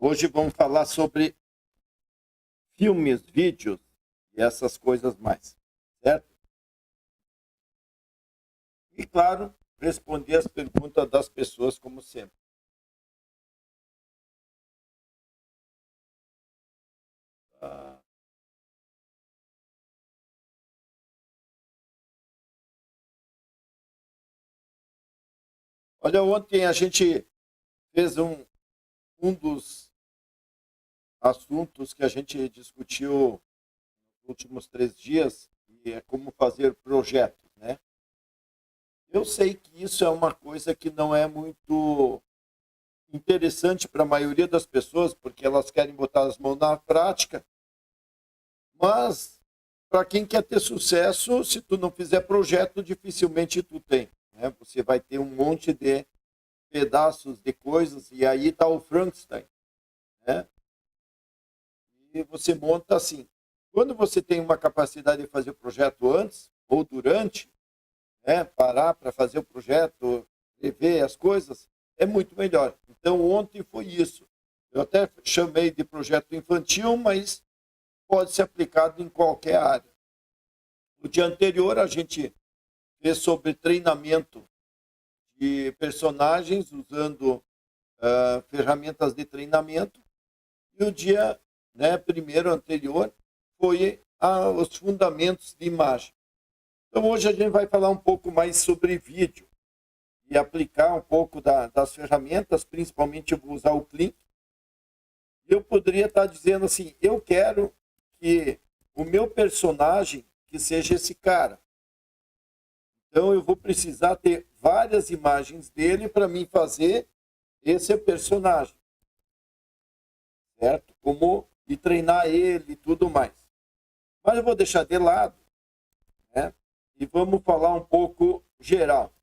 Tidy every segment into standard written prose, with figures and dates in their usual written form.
Hoje vamos falar sobre filmes, vídeos e essas coisas mais, certo? E, claro, responder as perguntas das pessoas, como sempre. Olha, ontem a gente fez um dos assuntos que a gente discutiu nos últimos 3 dias, e é como fazer projetos, né? Eu sei que isso é uma coisa que não é muito interessante para a maioria das pessoas, porque elas querem botar as mãos na prática, mas para quem quer ter sucesso, se tu não fizer projeto, dificilmente tu tem, né? Você vai ter um monte de pedaços de coisas, e aí está o Frankenstein, né? E você monta assim. Quando você tem uma capacidade de fazer o projeto antes ou durante, né, parar para fazer o projeto, rever as coisas, é muito melhor. Então, ontem foi isso. Eu até chamei de projeto infantil, mas pode ser aplicado em qualquer área. No dia anterior, a gente fez sobre treinamento de personagens usando ferramentas de treinamento. E o dia, né, primeiro anterior foi os fundamentos de imagem. Então, hoje a gente vai falar um pouco mais sobre vídeo e aplicar um pouco das ferramentas, principalmente eu vou usar o Kling. Eu poderia estar dizendo assim, eu quero que o meu personagem que seja esse cara. Então, eu vou precisar ter várias imagens dele para mim fazer esse personagem, certo? E treinar ele e tudo mais. Mas eu vou deixar de lado, né? E vamos falar um pouco geral.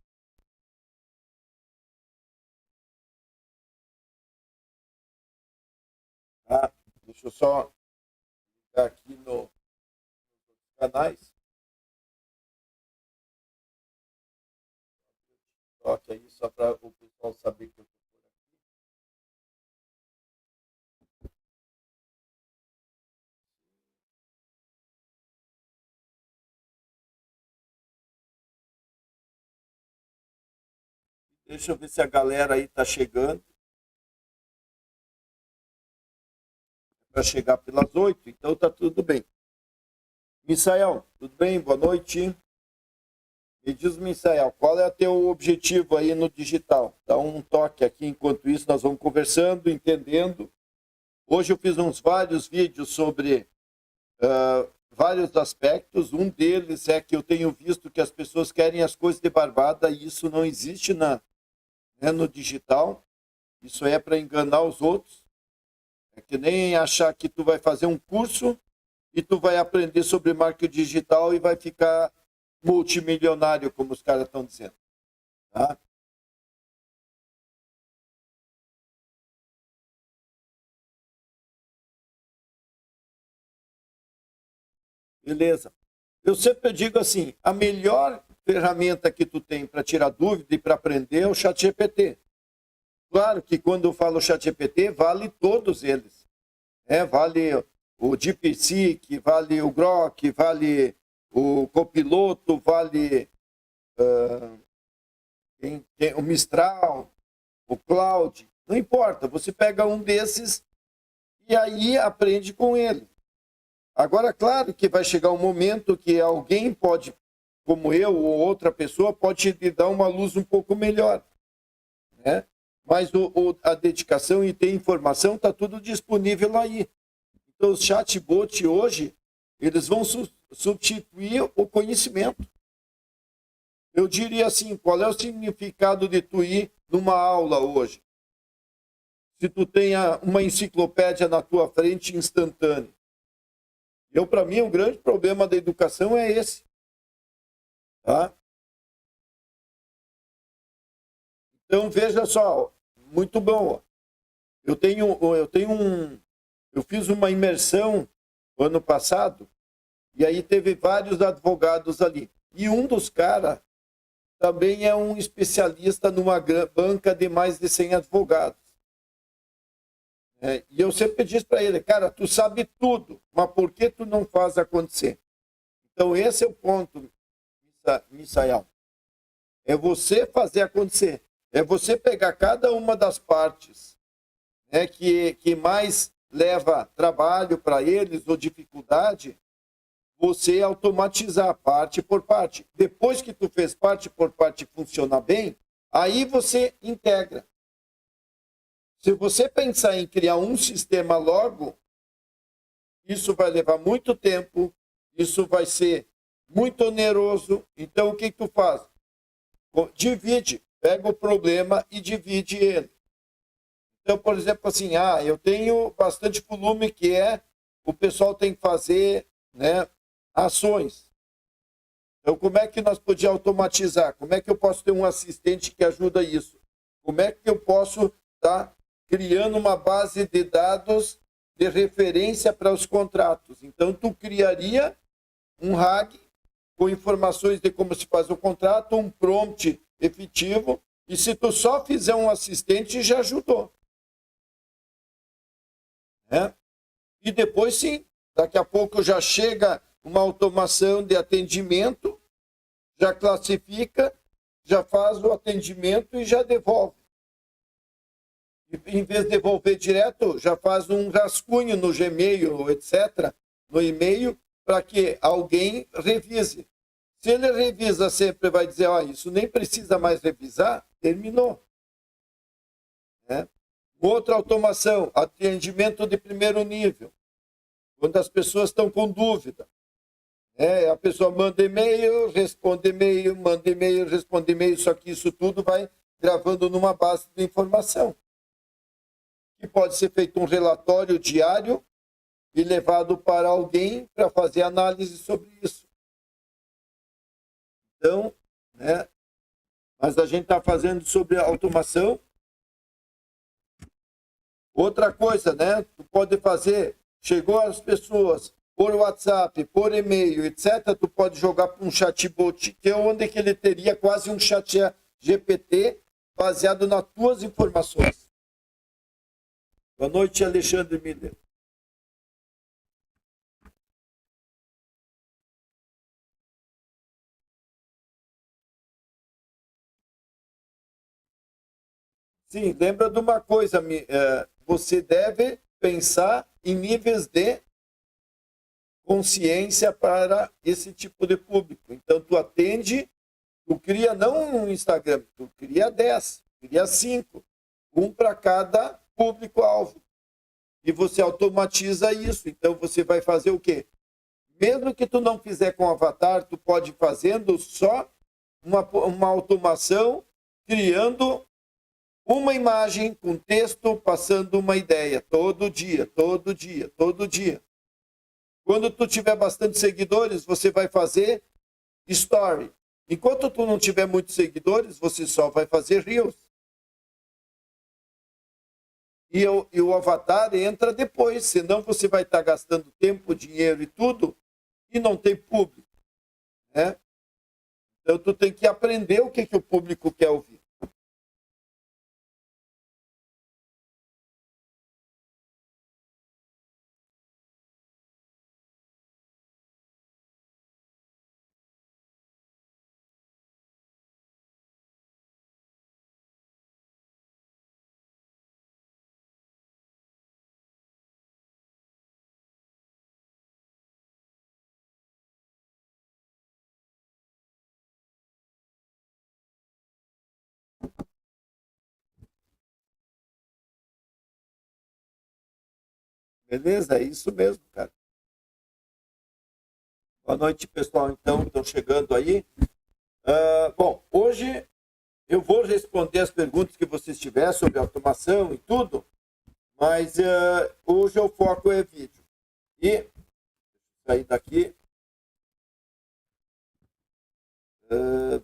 Tá? Deixa eu só ligar aqui no canais. Toque aí só para o pessoal saber que eu estou por aqui. Deixa eu ver se a galera aí está chegando. Para chegar pelas 8, então tá tudo bem. Misael, tudo bem? Boa noite. Me diz, Misael, qual é o teu objetivo aí no digital? Dá um toque aqui, enquanto isso nós vamos conversando, entendendo. Hoje eu fiz vários vídeos sobre vários aspectos. Um deles é que eu tenho visto que as pessoas querem as coisas de barbada e isso não existe no digital. Isso é para enganar os outros. É que nem achar que tu vai fazer um curso e tu vai aprender sobre marketing digital e vai ficar multimilionário, como os caras estão dizendo. Tá? Beleza. Eu sempre digo assim, a melhor ferramenta que tu tem para tirar dúvida e para aprender é o ChatGPT. Claro que quando eu falo ChatGPT, vale todos eles. Vale o DeepSeek, vale o Grok, vale o Copiloto, vale o Mistral, o Cloud. Não importa, você pega um desses e aí aprende com ele. Agora, claro que vai chegar um momento que alguém pode, como eu ou outra pessoa, pode te dar uma luz um pouco melhor, né? Mas a dedicação e ter informação está tudo disponível aí. Então, os chatbots hoje, eles vão substituir o conhecimento. Eu diria assim, qual é o significado de tu ir numa aula hoje? Se tu tenha uma enciclopédia na tua frente instantânea. Para mim, o grande problema da educação é esse. Tá? Então, veja só, muito bom. Eu fiz uma imersão ano passado, e aí teve vários advogados ali. E um dos caras também é um especialista numa banca de mais de 100 advogados. E eu sempre disse para ele, cara, tu sabe tudo, mas por que tu não faz acontecer? Então esse é o ponto, Misael. É você fazer acontecer. É você pegar cada uma das partes, né, que mais leva trabalho para eles ou dificuldade, você automatizar parte por parte. Depois que tu fez parte por parte funcionar bem, aí você integra. Se você pensar em criar um sistema logo, isso vai levar muito tempo, isso vai ser muito oneroso. Então, o que tu faz? Divide, pega o problema e divide ele. Então, por exemplo, assim, eu tenho bastante volume que o pessoal tem que fazer, né, ações. Então, como é que nós podíamos automatizar? Como é que eu posso ter um assistente que ajuda isso? Como é que eu posso estar criando uma base de dados de referência para os contratos? Então, tu criaria um RAG com informações de como se faz o contrato, um prompt efetivo, e se tu só fizer um assistente, já ajudou. Né? E depois, sim, daqui a pouco já chega uma automação de atendimento, já classifica, já faz o atendimento e já devolve. E, em vez de devolver direto, já faz um rascunho no Gmail, etc., no e-mail, para que alguém revise. Se ele revisa sempre, vai dizer, isso nem precisa mais revisar, terminou. Né? Outra automação, atendimento de primeiro nível. Quando as pessoas estão com dúvida. A pessoa manda e-mail, responde e-mail, manda e-mail, responde e-mail, só que isso tudo vai gravando numa base de informação. Que pode ser feito um relatório diário e levado para alguém para fazer análise sobre isso. Então, mas a gente está fazendo sobre a automação. Outra coisa, tu pode fazer, chegou às pessoas por WhatsApp, por e-mail, etc., tu pode jogar para um chatbot, que é onde que ele teria quase um chat GPT baseado nas tuas informações. Boa noite, Alexandre Miller. Sim, lembra de uma coisa, você deve pensar em níveis de consciência para esse tipo de público. Então, tu atende, tu cria não um Instagram, tu cria 10, cria 5, um para cada público-alvo. E você automatiza isso. Então, você vai fazer o quê? Mesmo que tu não fizer com avatar, tu pode ir fazendo só uma automação, criando uma imagem com texto, passando uma ideia, todo dia, todo dia, todo dia. Quando tu tiver bastante seguidores, você vai fazer story. Enquanto tu não tiver muitos seguidores, você só vai fazer reels. E o avatar entra depois, senão você vai estar gastando tempo, dinheiro e tudo, e não tem público. Né? Então tu tem que aprender o que o público quer ouvir. Beleza? É isso mesmo, cara. Boa noite, pessoal. Então, estão chegando aí. Bom, hoje eu vou responder as perguntas que vocês tiverem sobre automação e tudo, mas hoje o foco é vídeo. E sair daqui.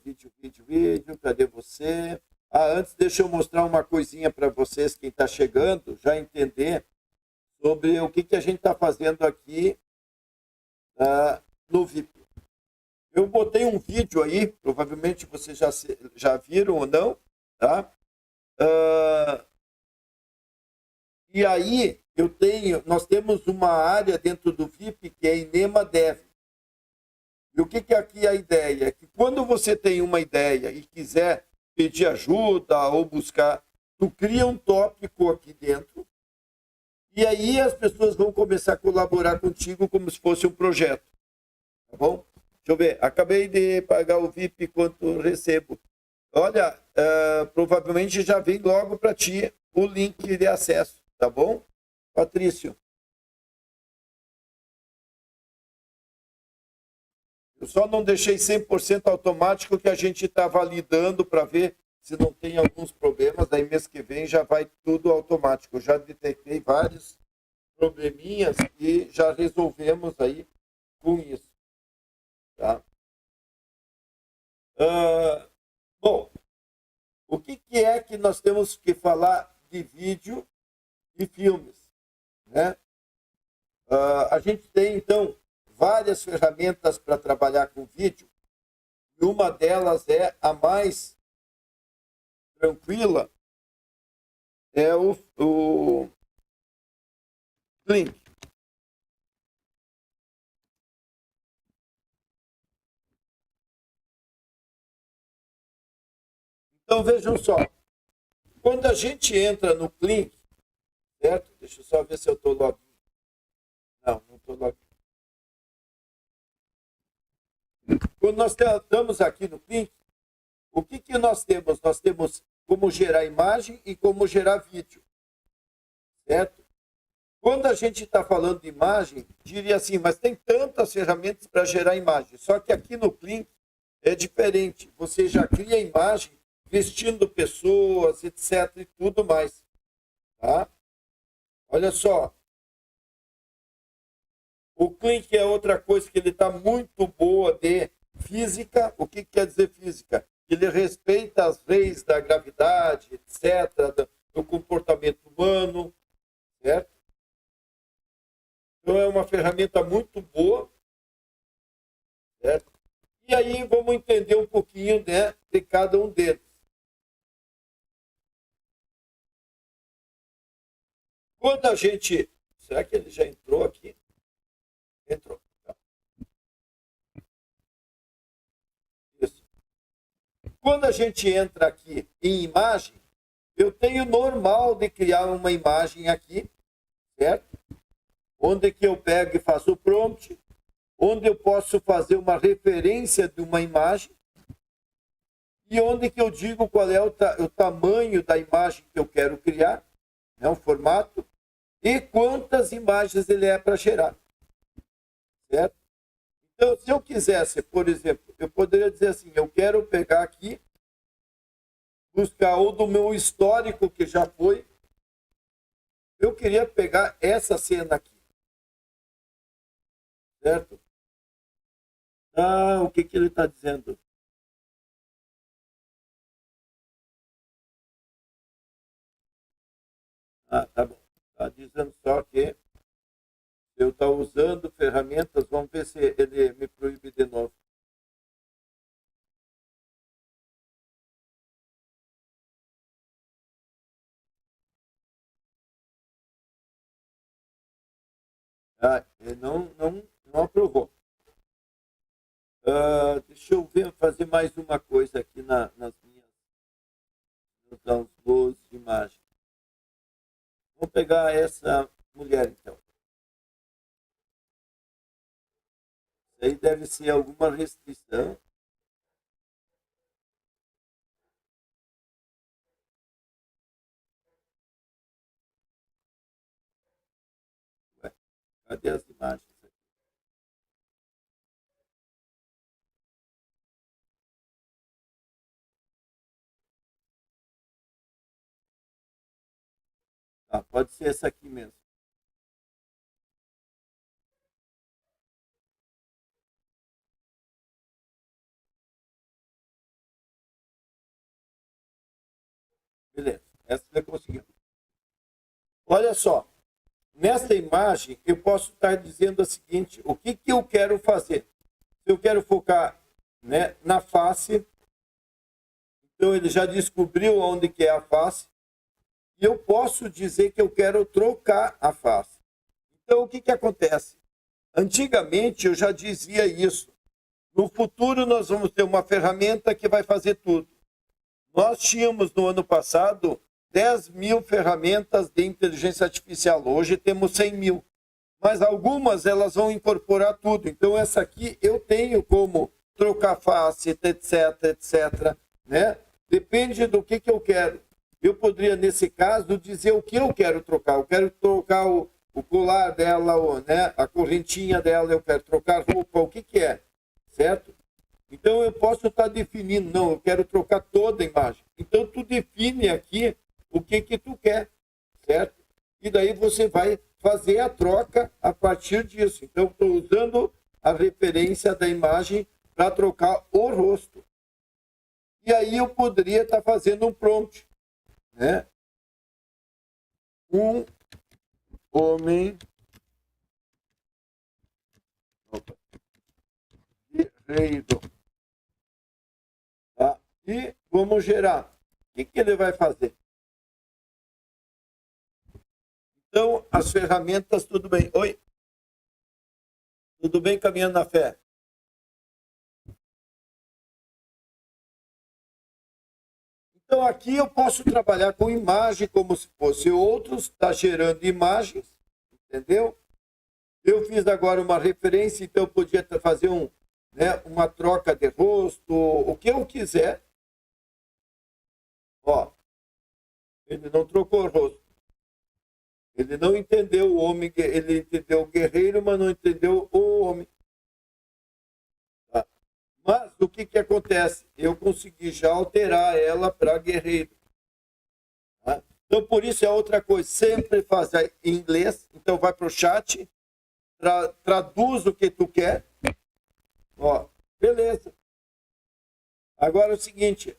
Vídeo, cadê você? Antes, deixa eu mostrar uma coisinha para vocês, quem está chegando, já entender sobre o que a gente está fazendo aqui no VIP. Eu botei um vídeo aí, provavelmente vocês já viram ou não, tá? E aí nós temos uma área dentro do VIP que é Inema Dev. E o que é aqui a ideia? É que quando você tem uma ideia e quiser pedir ajuda ou buscar, tu cria um tópico aqui dentro e aí as pessoas vão começar a colaborar contigo como se fosse um projeto. Tá bom? Deixa eu ver. Acabei de pagar o VIP quanto recebo. Olha, provavelmente já vem logo para ti o link de acesso. Tá bom? Patrício. Eu só não deixei 100% automático que a gente está validando para ver se não tem alguns problemas. Daí mês que vem já vai tudo automático. Eu já detectei vários probleminhas e já resolvemos aí com isso. Tá? Bom, o que é que nós temos que falar de vídeo e filmes? Né? A gente tem, então, várias ferramentas para trabalhar com vídeo. E uma delas é a mais tranquila, é o Link. Então, vejam só. Quando a gente entra no Click, certo? Deixa eu só ver se eu estou login. Não estou login. Quando nós estamos aqui no Click, o que nós temos? Nós temos como gerar imagem e como gerar vídeo. Certo? Quando a gente está falando de imagem, diria assim, mas tem tantas ferramentas para gerar imagem. Só que aqui no Click é diferente. Você já cria imagem vestindo pessoas, etc. e tudo mais. Tá? Olha só. O Click é outra coisa que ele está muito boa de física. O que quer dizer física? Ele respeita as leis da gravidade, etc., do comportamento humano, certo? Então é uma ferramenta muito boa, certo? E aí vamos entender um pouquinho, né, de cada um deles. Quando a gente... Será que ele já entrou aqui? Entrou. Tá. Isso. Quando a gente entra aqui em imagem, eu tenho normal de criar uma imagem aqui, certo? Onde que eu pego e faço o prompt, onde eu posso fazer uma referência de uma imagem e onde que eu digo qual é o tamanho da imagem que eu quero criar, né, o formato, e quantas imagens ele é para gerar. Certo? Então, se eu quisesse, por exemplo, eu poderia dizer assim, eu quero pegar aqui, buscar ou do meu histórico que já foi, eu queria pegar essa cena aqui. Certo? O que ele está dizendo? Tá bom. Está dizendo só que eu estou usando ferramentas, vamos ver se ele me proíbe de novo. Ele não aprovou. Deixa eu ver, fazer mais uma coisa aqui nas minhas downloads de imagem. Vou pegar essa mulher, então. Isso aí deve ser alguma restrição. Ué, cadê as imagens? Pode ser essa aqui mesmo. Beleza, essa você conseguiu. Olha só, nessa imagem eu posso estar dizendo o seguinte, o que eu quero fazer? Se eu quero focar, né, na face, então ele já descobriu onde que é a face. e eu posso dizer que eu quero trocar a face. Então, o que acontece? Antigamente, eu já dizia isso. No futuro, nós vamos ter uma ferramenta que vai fazer tudo. Nós tínhamos, no ano passado, 10 mil ferramentas de inteligência artificial. Hoje temos 100 mil. Mas algumas, elas vão incorporar tudo. Então, essa aqui, eu tenho como trocar face, etc, etc. Né? Depende do que eu quero. Eu poderia, nesse caso, dizer o que eu quero trocar. Eu quero trocar o colar dela, né? A correntinha dela, eu quero trocar roupa, o que é, certo? Então, eu posso estar definindo, não, eu quero trocar toda a imagem. Então, tu define aqui o que tu quer, certo? E daí você vai fazer a troca a partir disso. Então, estou usando a referência da imagem para trocar o rosto. E aí eu poderia estar fazendo um prompt, né? Um homem guerreiro. Tá? E vamos gerar. O que ele vai fazer? Então, as ferramentas, tudo bem. Oi? Tudo bem caminhando na fé? Então, aqui eu posso trabalhar com imagem como se fosse outros, está gerando imagens, entendeu? Eu fiz agora uma referência, então eu podia fazer uma troca de rosto, o que eu quiser. Ó, ele não trocou o rosto. Ele não entendeu o homem, ele entendeu o guerreiro, mas não entendeu o homem. Tá? Mas o que acontece? Eu consegui já alterar ela para guerreiro. Tá? Então, por isso é outra coisa. Sempre fazer em inglês. Então, vai para o chat, traduz o que tu quer. Ó, beleza. Agora é o seguinte.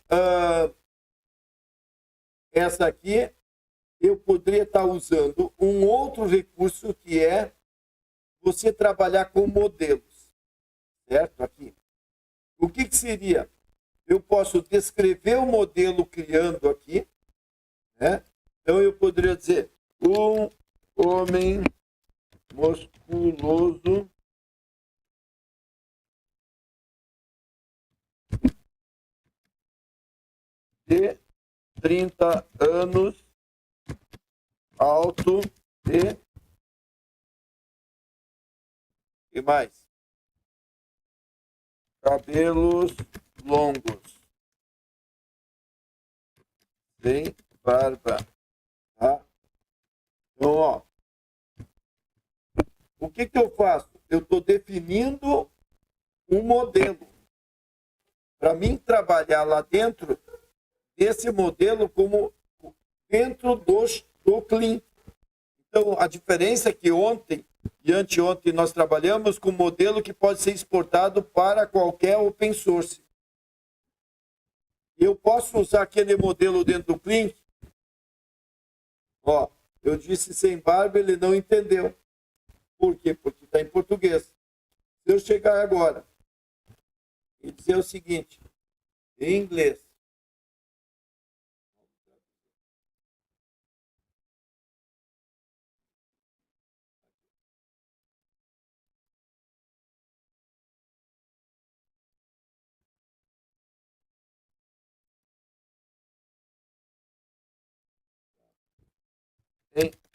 Essa aqui, eu poderia estar usando um outro recurso que é você trabalhar com modelos. Certo? Aqui. O que seria? Eu posso descrever o modelo criando aqui, né? Então eu poderia dizer um homem musculoso de 30 anos, alto e mais cabelos longos, sem barba. Tá? Então, ó, o que eu faço? Eu estou definindo um modelo para mim trabalhar lá dentro desse modelo como dentro do Clean. Então, a diferença é que ontem e anteontem nós trabalhamos com um modelo que pode ser exportado para qualquer open source. Eu posso usar aquele modelo dentro do Clean? Ó, eu disse sem barba, ele não entendeu. Por quê? Porque está em português. Se eu chegar agora e dizer o seguinte, em inglês,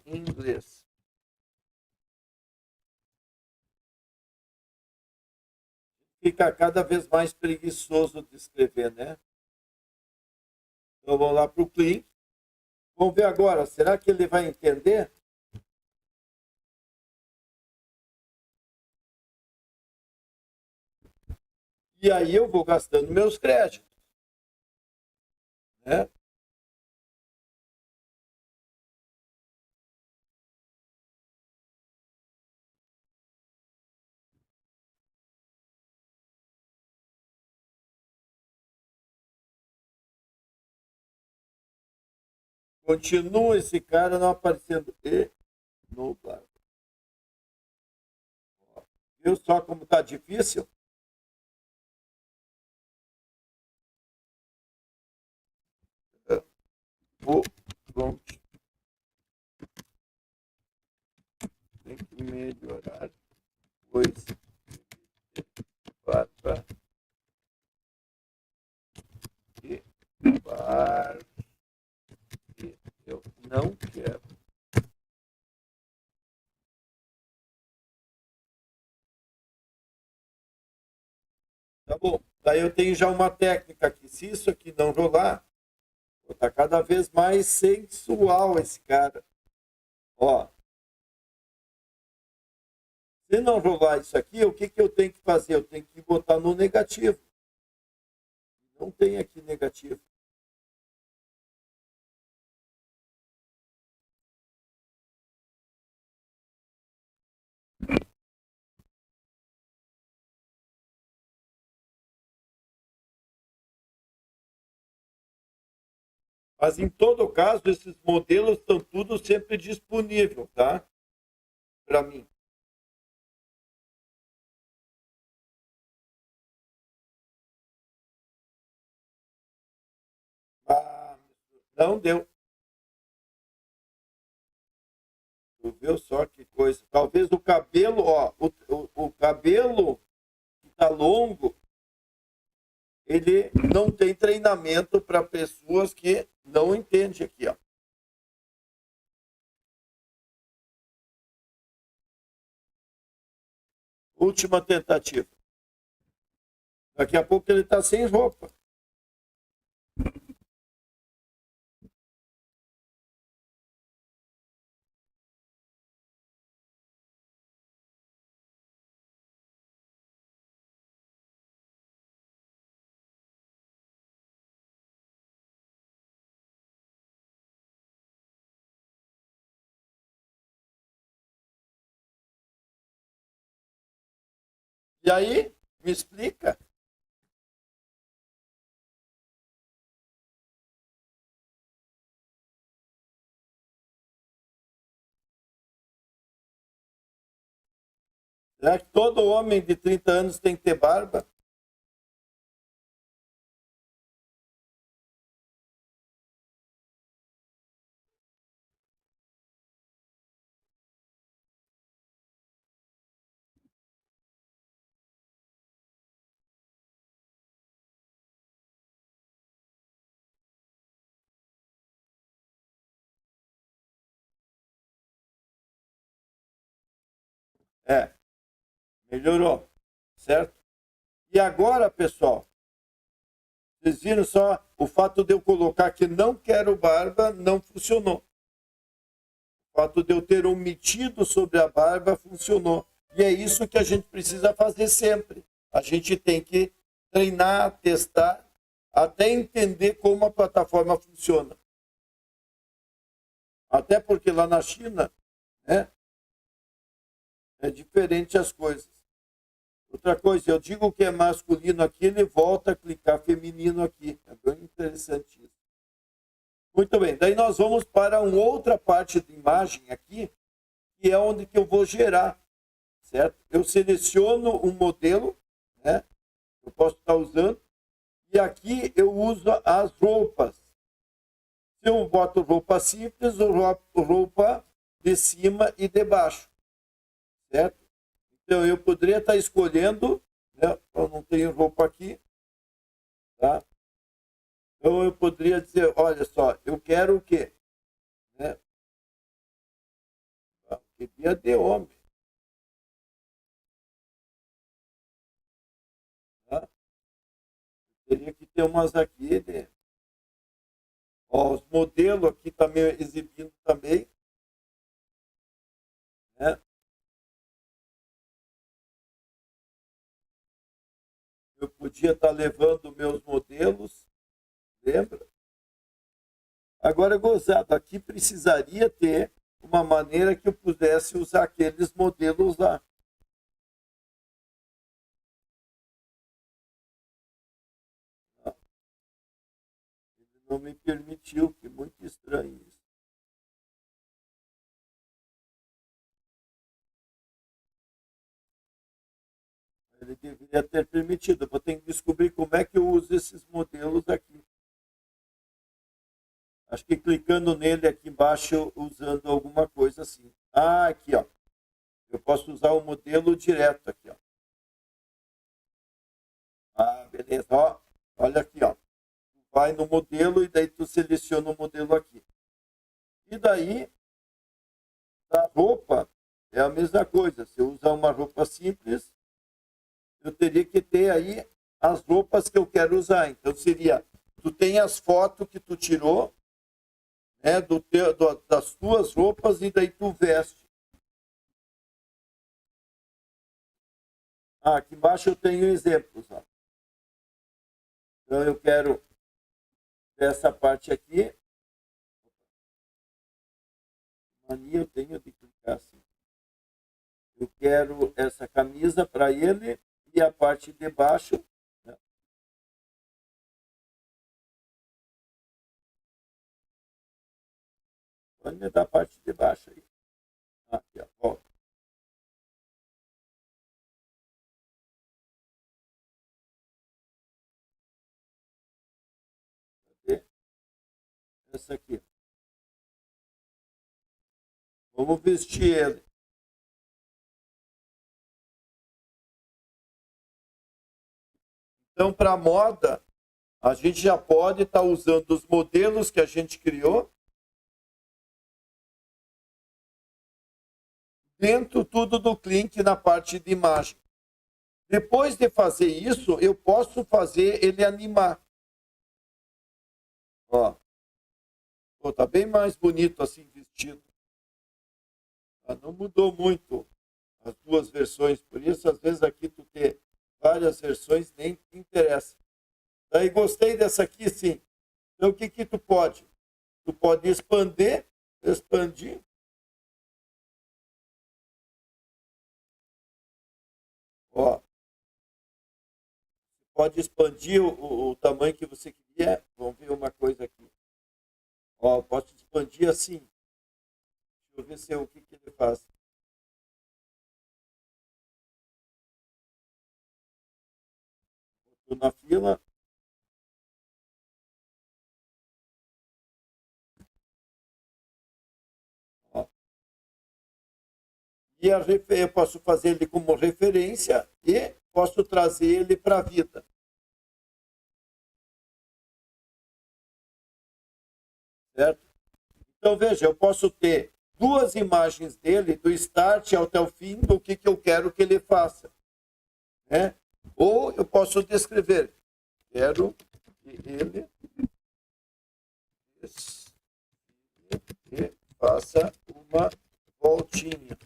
em inglês. Fica cada vez mais preguiçoso de escrever, né? Então vamos lá para o Clean. Vamos ver agora, será que ele vai entender? E aí eu vou gastando meus créditos, né? Continua esse cara não aparecendo. E no bar. Viu só como está difícil? O prompt melhorar, pois barba e barba eu não quero. Tá bom. Daí eu tenho já uma técnica aqui. Se isso aqui não rolar, tá cada vez mais sensual esse cara. Ó. Se não rolar isso aqui, o que eu tenho que fazer? Eu tenho que botar no negativo. Não tem aqui negativo. Mas, em todo caso, esses modelos estão tudo sempre disponíveis, tá? Para mim. Ah, não deu. Tu viu só que coisa? Talvez o cabelo, ó, o cabelo que tá longo, ele não tem treinamento para pessoas que não entendem aqui, ó. Última tentativa. Daqui a pouco ele está sem roupa. E aí, me explica. Será que todo homem de 30 anos tem que ter barba? É, melhorou, certo? E agora, pessoal, vocês viram só o fato de eu colocar que não quero barba não funcionou. O fato de eu ter omitido sobre a barba funcionou. E é isso que a gente precisa fazer sempre. A gente tem que treinar, testar, até entender como a plataforma funciona. Até porque lá na China, né, é diferente as coisas. Outra coisa, eu digo que é masculino aqui, ele volta a clicar feminino aqui. É bem interessante isso. Muito bem, daí nós vamos para uma outra parte de imagem aqui, que é onde que eu vou gerar, certo? Eu seleciono um modelo, né? Eu posso estar usando, e aqui eu uso as roupas. Se eu boto roupa simples ou roupa de cima e de baixo, certo? Então eu poderia estar escolhendo, né? Eu não tenho roupa aqui, tá? Então eu poderia dizer, olha só, eu quero o quê? Né? Eu queria de homem. Tá? Teria que ter umas aqui. Né? Ó, os modelos aqui também exibindo também. Né? Eu podia estar levando meus modelos, lembra? Agora, gozado, aqui precisaria ter uma maneira que eu pudesse usar aqueles modelos lá. Ele não me permitiu, que muito estranho isso. Ele deveria ter permitido. Eu vou ter que descobrir como é que eu uso esses modelos aqui. Acho que clicando nele aqui embaixo, usando alguma coisa assim. Ah, aqui, ó. Eu posso usar o modelo direto aqui, ó. Ah, beleza, ó. Olha aqui, ó. Vai no modelo e daí tu seleciona o modelo aqui. E daí, da roupa, é a mesma coisa. Se eu usar uma roupa simples, eu teria que ter aí as roupas que eu quero usar. Então, seria, tu tem as fotos que tu tirou, né, das tuas roupas e daí tu veste. Ah, aqui embaixo eu tenho exemplos. Ó. Então, eu quero essa parte aqui. Mania eu tenho de clicar assim. Eu quero essa camisa para ele e a parte de baixo. Né? Pode me dar a parte de baixo aí. Aqui, ó. Cadê? Essa aqui. Vamos vestir ele. Então, para moda, a gente já pode estar usando os modelos que a gente criou dentro tudo do Klink na parte de imagem. Depois de fazer isso, eu posso fazer ele animar. Ó, pô, tá bem mais bonito assim vestido. Não mudou muito as duas versões, por isso às vezes aqui tu ter várias versões nem te interessa. Daí gostei dessa aqui, sim. Então o que que tu pode? Tu pode expandir. Ó, pode expandir o tamanho que você quiser. Vamos ver uma coisa aqui. Ó, posso expandir assim. Deixa eu ver se o que que ele faz. Estou na fila. Ó. E eu posso fazer ele como referência e posso trazer ele para a vida. Certo? Então, veja, eu posso ter duas imagens dele, do start até o fim, do que eu quero que ele faça. Né? Ou eu posso descrever. Quero que ele faça uma voltinha.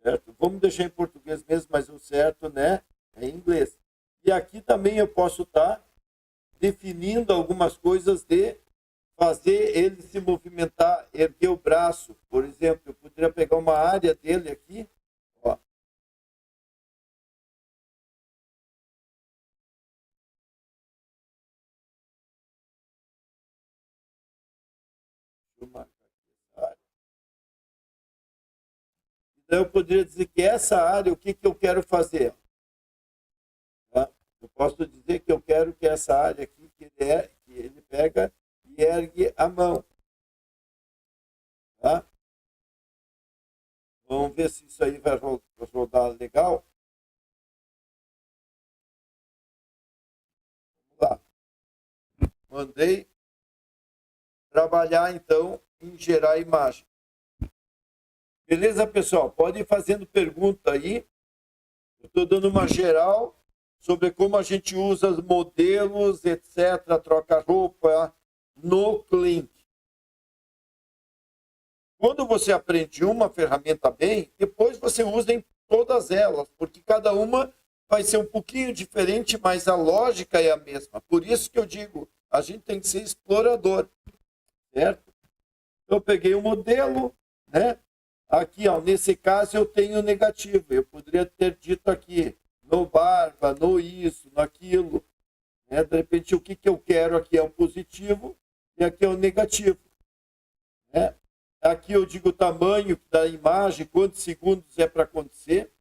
Certo? Vamos deixar em português mesmo, mas o certo, né, é em inglês. E aqui também eu posso estar definindo algumas coisas de fazer ele se movimentar, erguer o braço. Por exemplo, eu poderia pegar uma área dele aqui, ó. Deixa eu marcar aqui essa área. Então eu poderia dizer que essa área, o que que eu quero fazer? Tá? Eu posso dizer que eu quero que essa área aqui, que ele pega e ergue a mão. Tá? Vamos ver se isso aí vai rodar legal. Vamos lá. Mandei trabalhar, então, em gerar imagem. Beleza, pessoal? Pode ir fazendo pergunta aí. Eu estou dando uma geral sobre como a gente usa os modelos, etc., troca roupa no Klink. Quando você aprende uma ferramenta bem, depois você usa em todas elas, porque cada uma vai ser um pouquinho diferente, mas a lógica é a mesma. Por isso que eu digo, a gente tem que ser explorador, certo? Eu peguei o modelo, né? Aqui, ó, nesse caso eu tenho negativo. Eu poderia ter dito aqui, no barba, no isso, naquilo. Né? De repente, o que que eu quero aqui é o positivo e aqui é o negativo. Né? Aqui eu digo o tamanho da imagem, quantos segundos é para acontecer.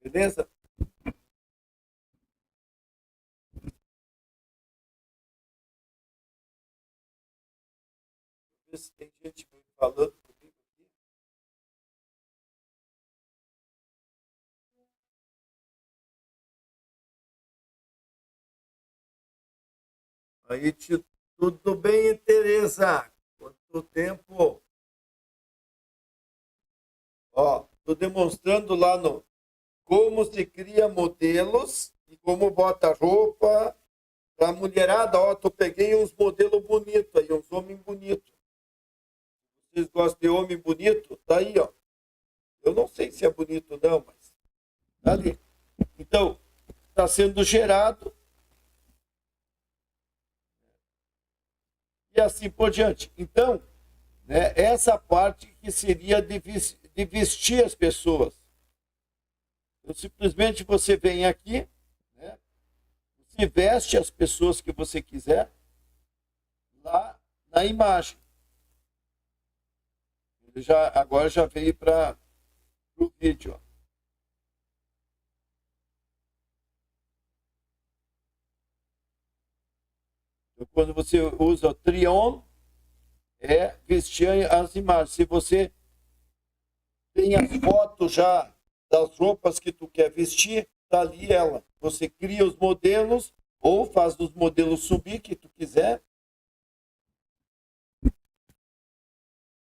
Beleza? Ver se tem gente falando comigo aqui. Aí, tudo bem, Tereza? Quanto tempo? Ó, tô demonstrando lá no como se cria modelos e como bota roupa pra mulherada. Ó, peguei uns modelos bonitos aí, uns homens bonitos. Vocês gostam de homem bonito? Tá aí, ó. Eu não sei se é bonito não, mas tá ali. Então, está sendo gerado e assim por diante. Então, né, essa parte que seria de vestir as pessoas. Então, simplesmente você vem aqui, né, você veste as pessoas que você quiser lá na imagem. Ele agora já veio para o vídeo. Ó. Então, quando você usa o try-on, é vestir as imagens. Se você tem as fotos já das roupas que tu quer vestir, tá ali ela. Você cria os modelos ou faz os modelos subir que tu quiser.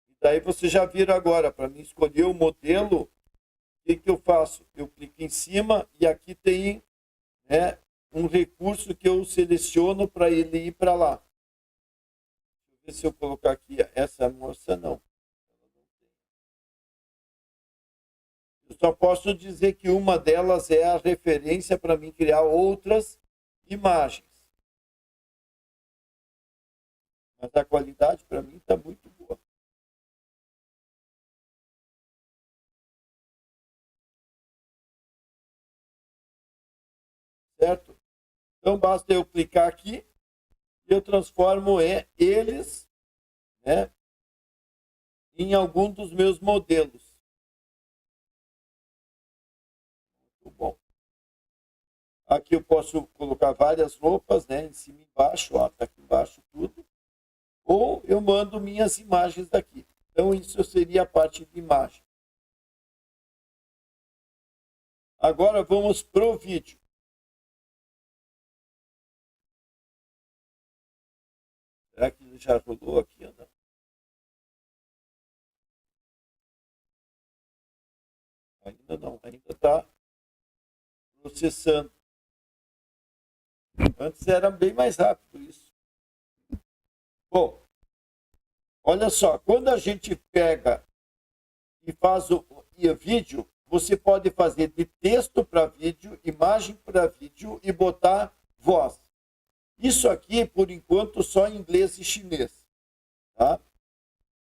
E daí você já vira agora, para mim escolher o modelo, o que eu faço? Eu clico em cima e aqui tem, né, um recurso que eu seleciono para ele ir para lá. Deixa eu ver se eu colocar aqui essa moça, não. Eu só posso dizer que uma delas é a referência para mim criar outras imagens. Mas a qualidade para mim está muito boa. Certo? Então basta eu clicar aqui e eu transformo eles, né, em algum dos meus modelos. Muito bom. Aqui eu posso colocar várias roupas, né, em cima e embaixo, ó, tá aqui embaixo tudo. Ou eu mando minhas imagens daqui. Então isso seria a parte de imagem. Agora vamos pro vídeo. Será que ele já rolou aqui ou não? Ainda não, ainda está processando. Antes era bem mais rápido isso. Bom, olha só, quando a gente pega e faz o vídeo, você pode fazer de texto para vídeo, imagem para vídeo e botar voz. Isso aqui, por enquanto, só em inglês e chinês. Tá?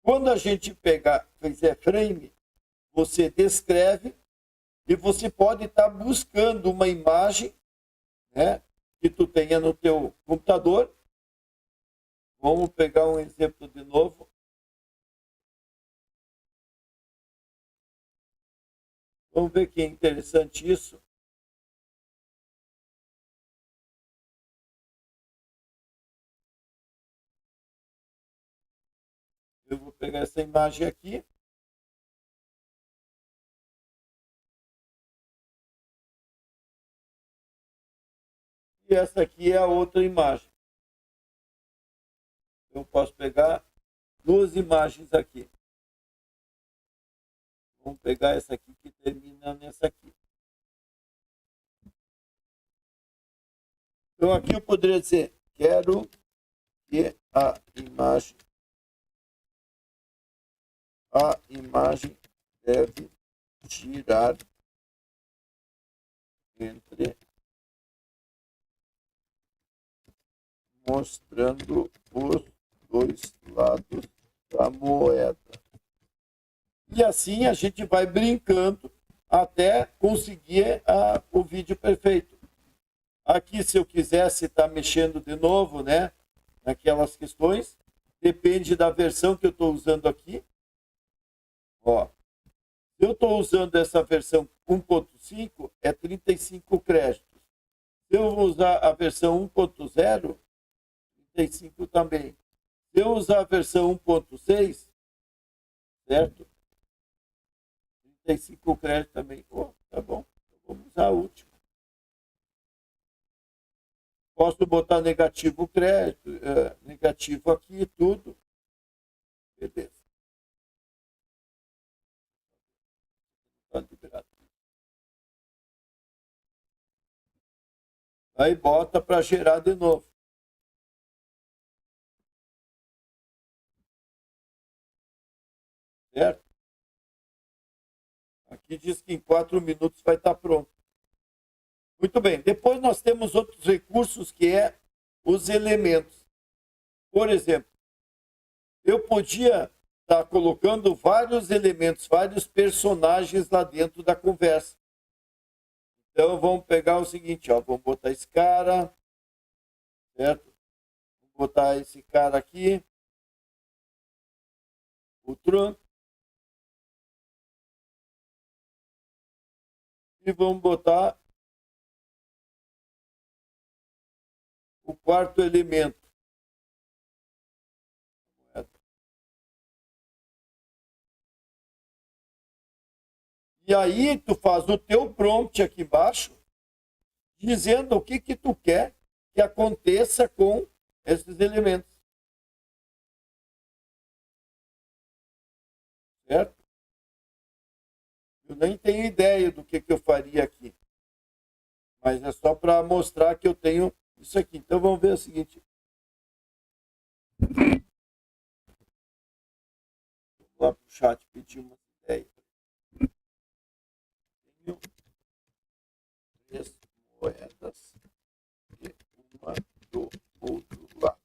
Quando a gente fizer frame, você descreve e você pode estar buscando uma imagem, né, que tu tenha no teu computador. Vamos pegar um exemplo de novo. Vamos ver que é interessante isso. Eu vou pegar essa imagem aqui. E essa aqui é a outra imagem. Eu posso pegar duas imagens aqui. Vamos pegar essa aqui que termina nessa aqui. Então aqui eu poderia dizer, quero que a imagem deve girar entre mostrando os dois lados da moeda. E assim a gente vai brincando até conseguir o vídeo perfeito. Aqui, se eu quisesse estar mexendo de novo, né, naquelas questões, depende da versão que eu estou usando aqui. Ó, se eu estou usando essa versão 1.5, é 35 créditos. Se eu usar a versão 1.0, 35 também. Se eu usar a versão 1.6, certo? 35 créditos também. Oh, tá bom, vamos usar a última. Posso botar negativo crédito, negativo aqui, tudo. Beleza. Tá liberado. Aí bota para gerar de novo. Certo? Aqui diz que em 4 minutos vai estar pronto. Muito bem. Depois nós temos outros recursos que é os elementos. Por exemplo, eu podia estar colocando vários elementos, vários personagens lá dentro da conversa. Então vamos pegar o seguinte, ó, vamos botar esse cara, certo? Vamos botar esse cara aqui, o Trump, e vamos botar o quarto elemento. E aí tu faz o teu prompt aqui embaixo, dizendo o que tu quer que aconteça com esses elementos. Certo? Eu nem tenho ideia do que eu faria aqui. Mas é só para mostrar que eu tenho isso aqui. Então vamos ver o seguinte. Vou lá para o chat pedir uma ideia. Tenho 3 moedas e uma do outro lado.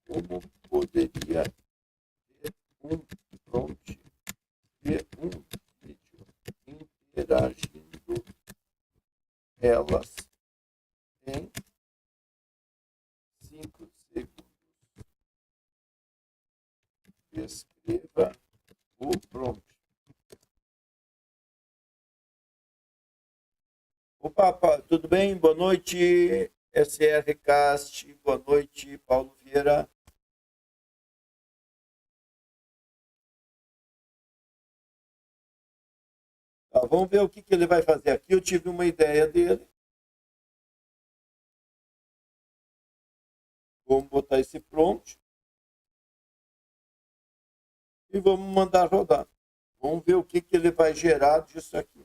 Como poderia ter um prompt e um vídeo interagindo elas em 5 segundos? Escreva o prompt. Opa, tudo bem? Boa noite, SRCast. Boa noite, Paulo Vieira. Tá, vamos ver o que ele vai fazer aqui. Eu tive uma ideia dele. Vamos botar esse prompt. E vamos mandar rodar. Vamos ver o que ele vai gerar disso aqui.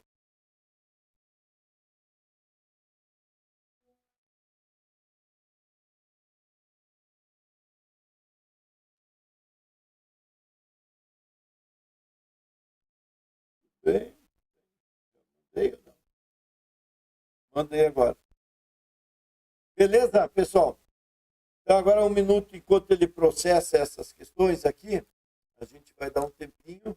Bem, mandei ou não? Mandei agora. Beleza, pessoal? Então, agora 1 minuto, enquanto ele processa essas questões aqui, a gente vai dar um tempinho.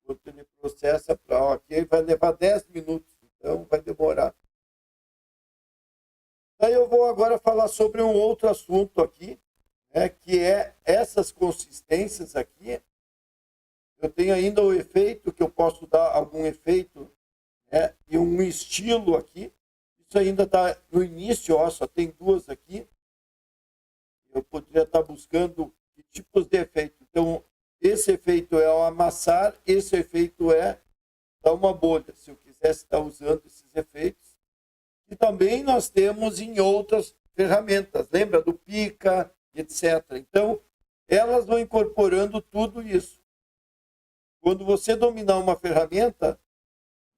Enquanto ele processa para ok, vai levar 10 minutos, então vai demorar. Daí eu vou agora falar sobre um outro assunto aqui, né, que é essas consistências aqui. Eu tenho ainda o efeito, que eu posso dar algum efeito, né, e um estilo aqui. Isso ainda está no início, ó, só tem 2 aqui. Eu poderia estar buscando que tipos de efeito. Então, esse efeito é o amassar, esse efeito é dar uma bolha, se eu quisesse estar usando esses efeitos. E também nós temos em outras ferramentas, lembra do Pica, etc. Então, elas vão incorporando tudo isso. Quando você dominar uma ferramenta,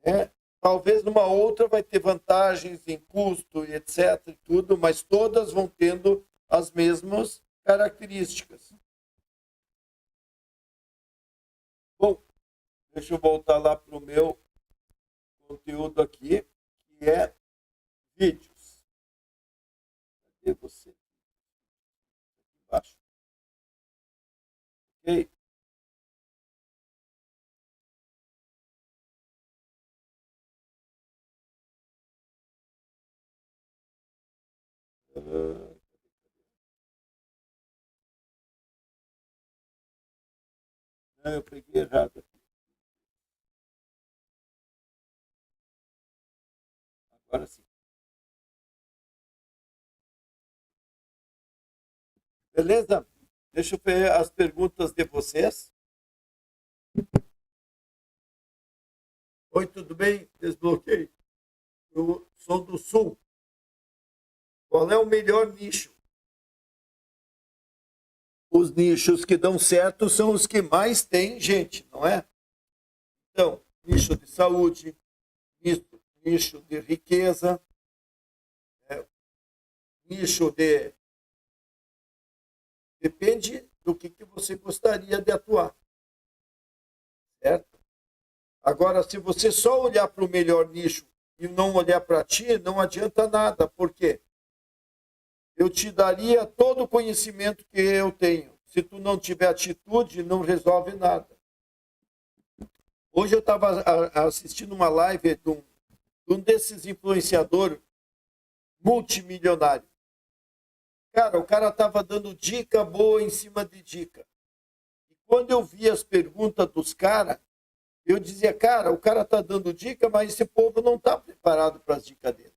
né, talvez numa outra vai ter vantagens em custo e etc. E tudo, mas todas vão tendo as mesmas características. Bom, deixa eu voltar lá para o meu conteúdo aqui, que é vídeos. Cadê você? Aqui embaixo. Ok? Não, eu peguei errado aqui. Agora sim. Beleza? Deixa eu ver as perguntas de vocês. Oi, tudo bem? Desbloqueei. Eu sou do Sul. Qual é o melhor nicho? Os nichos que dão certo são os que mais tem gente, não é? Então, nicho de saúde, nicho de riqueza, nicho de... Depende do que você gostaria de atuar. Certo? Agora, se você só olhar para o melhor nicho e não olhar para ti, não adianta nada. Por quê? Eu te daria todo o conhecimento que eu tenho. Se tu não tiver atitude, não resolve nada. Hoje eu estava assistindo uma live de um desses influenciadores multimilionários. Cara, o cara estava dando dica boa em cima de dica. E quando eu vi as perguntas dos caras, eu dizia, cara, o cara está dando dica, mas esse povo não está preparado para as dicas dele.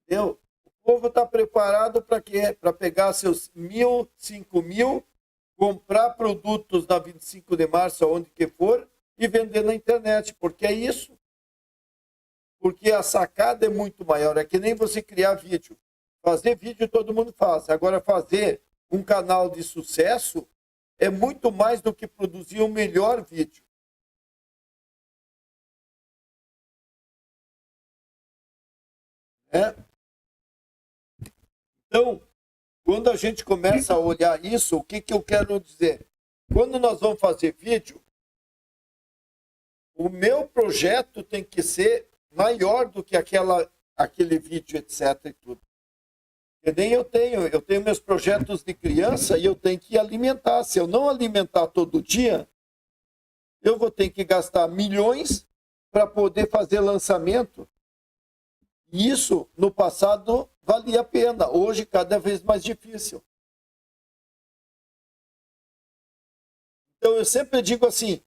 Entendeu? O povo está preparado para quê? Para pegar seus 1.000, 5.000, comprar produtos na 25 de março, onde que for, e vender na internet. Porque é isso. Porque a sacada é muito maior. É que nem você criar vídeo. Fazer vídeo todo mundo faz. Agora, fazer um canal de sucesso é muito mais do que produzir o melhor vídeo. Então, quando a gente começa a olhar isso, o que eu quero dizer? Quando nós vamos fazer vídeo, o meu projeto tem que ser maior do que aquele vídeo, etc. E tudo. E nem eu tenho meus projetos de criança e eu tenho que alimentar. Se eu não alimentar todo dia, eu vou ter que gastar milhões para poder fazer lançamento. E isso, no passado, valia a pena. Hoje, cada vez mais difícil. Então, eu sempre digo assim,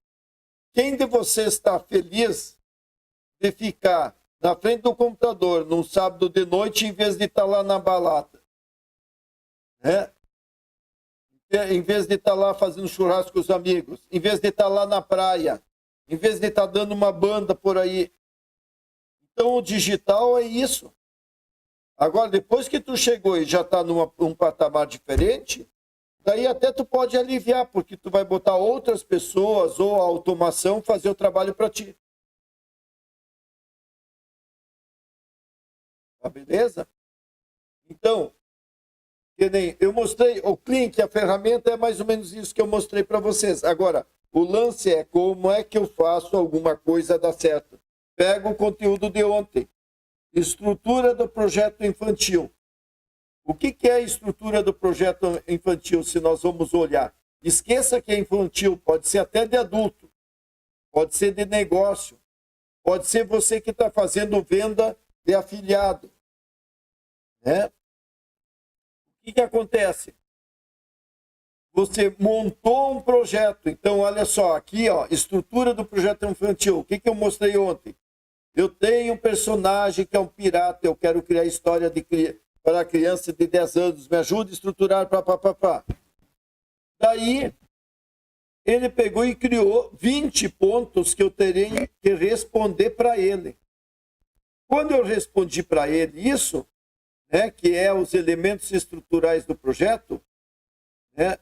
quem de vocês está feliz de ficar na frente do computador num sábado de noite em vez de estar lá na balada? Né? Em vez de estar lá fazendo churrasco com os amigos, em vez de estar lá na praia, em vez de estar dando uma banda por aí. Então, o digital é isso. Agora, depois que tu chegou e já está num patamar diferente, daí até tu pode aliviar, porque tu vai botar outras pessoas ou a automação fazer o trabalho para ti. Tá beleza? Então, que nem eu mostrei, o Klink, a ferramenta é mais ou menos isso que eu mostrei para vocês. Agora, o lance é como é que eu faço alguma coisa dar certo. Pega o conteúdo de ontem. Estrutura do projeto infantil. O que é a estrutura do projeto infantil, se nós vamos olhar? Esqueça que é infantil, pode ser até de adulto, pode ser de negócio, pode ser você que está fazendo venda de afiliado. Né? O que acontece? Você montou um projeto, então olha só, aqui, ó, estrutura do projeto infantil. O que eu mostrei ontem? Eu tenho um personagem que é um pirata, eu quero criar história para criança de 10 anos, me ajuda a estruturar, pá. Daí, ele pegou e criou 20 pontos que eu teria que responder para ele. Quando eu respondi para ele isso, né, que é os elementos estruturais do projeto, né,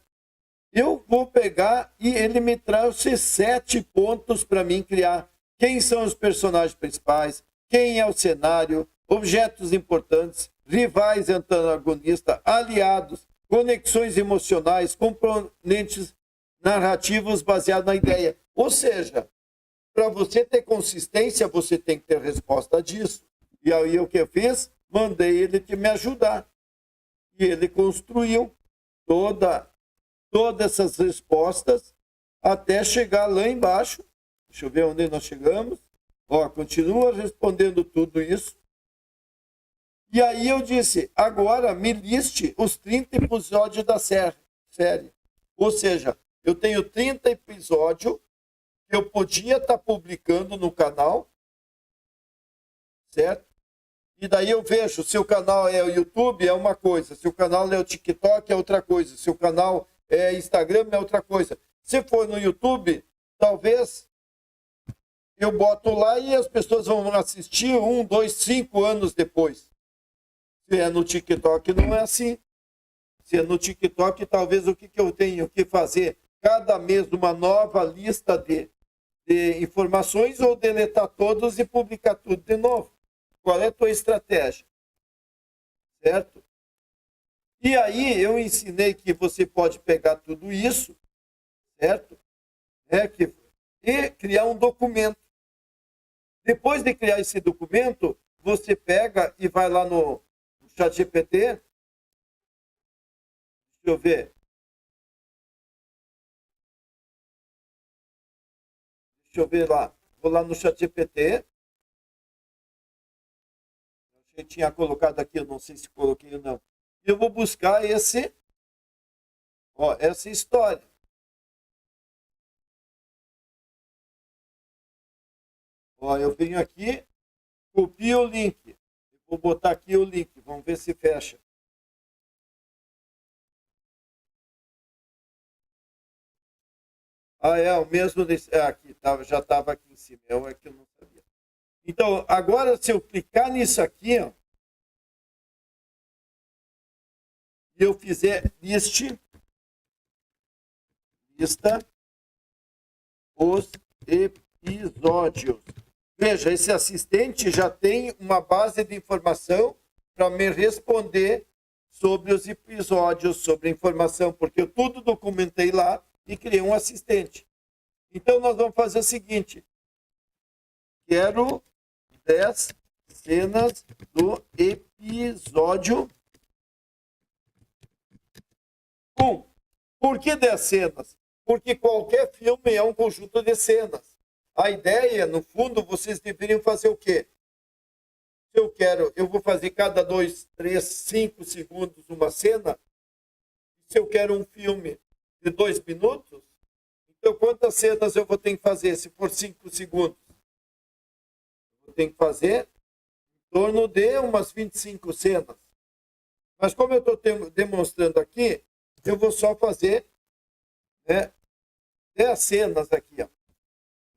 eu vou pegar e ele me trouxe 7 pontos para mim criar. Quem são os personagens principais? Quem é o cenário? Objetos importantes, rivais antagonistas, aliados, conexões emocionais, componentes narrativos baseados na ideia. Ou seja, para você ter consistência, você tem que ter resposta disso. E aí o que eu fiz? Mandei ele me ajudar. E ele construiu todas essas respostas até chegar lá embaixo. Deixa eu ver onde nós chegamos. Ó, continua respondendo tudo isso. E aí eu disse, agora me liste os 30 episódios da série. Ou seja, eu tenho 30 episódios que eu podia estar publicando no canal, certo? E daí eu vejo, se o canal é o YouTube, é uma coisa. Se o canal é o TikTok, é outra coisa. Se o canal é Instagram, é outra coisa. Se for no YouTube, talvez eu boto lá e as pessoas vão assistir 1, 2, 5 anos depois. Se é no TikTok, não é assim. Se é no TikTok, talvez o que eu tenho que fazer? Cada mês uma nova lista de informações ou deletar todos e publicar tudo de novo. Qual é a tua estratégia? Certo? E aí eu ensinei que você pode pegar tudo isso, certo? E criar um documento. Depois de criar esse documento, você pega e vai lá no ChatGPT. Deixa eu ver. Deixa eu ver lá. Vou lá no ChatGPT. Eu tinha colocado aqui, eu não sei se coloquei ou não. Eu vou buscar essa história. Ó, eu venho aqui, copio o link. Vou botar aqui o link, vamos ver se fecha. Ah, é o mesmo desse. Aqui, já estava aqui em cima. É que eu não sabia. Então, agora, se eu clicar nisso aqui, ó, e eu fizer lista os episódios. Veja, esse assistente já tem uma base de informação para me responder sobre os episódios, sobre a informação, porque eu tudo documentei lá e criei um assistente. Então, nós vamos fazer o seguinte. Quero 10 cenas do episódio 1. Por que 10 cenas? Porque qualquer filme é um conjunto de cenas. A ideia, no fundo, vocês deveriam fazer o quê? Se eu vou fazer cada 2, 3, 5 segundos uma cena. Se eu quero um filme de 2 minutos, então quantas cenas eu vou ter que fazer se for 5 segundos? Eu tenho que fazer em torno de umas 25 cenas. Mas como eu estou demonstrando aqui, eu vou só fazer 10 cenas aqui. Ó.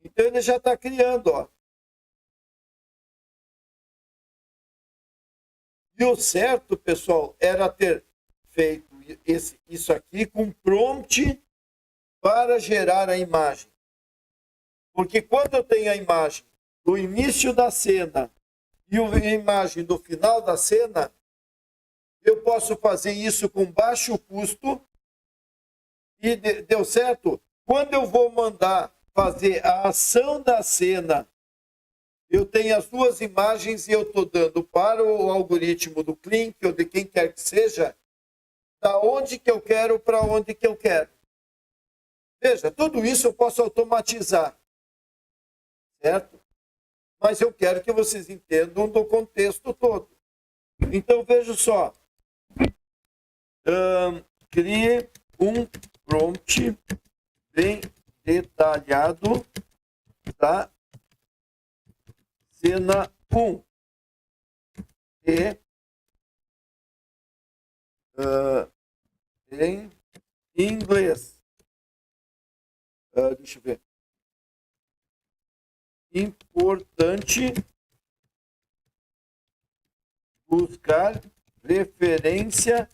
Então ele já está criando. Ó. E o certo, pessoal, era ter feito isso aqui com prompt para gerar a imagem. Porque quando eu tenho a imagem do início da cena e a imagem do final da cena, eu posso fazer isso com baixo custo e deu certo. Quando eu vou mandar fazer a ação da cena, eu tenho as duas imagens e eu estou dando para o algoritmo do Klink ou de quem quer que seja, da onde que eu quero para onde que eu quero. Veja, tudo isso eu posso automatizar, certo? Mas eu quero que vocês entendam do contexto todo. Então, veja só. Crie um prompt bem detalhado da cena 1. Em inglês. Deixa eu ver. Importante buscar referência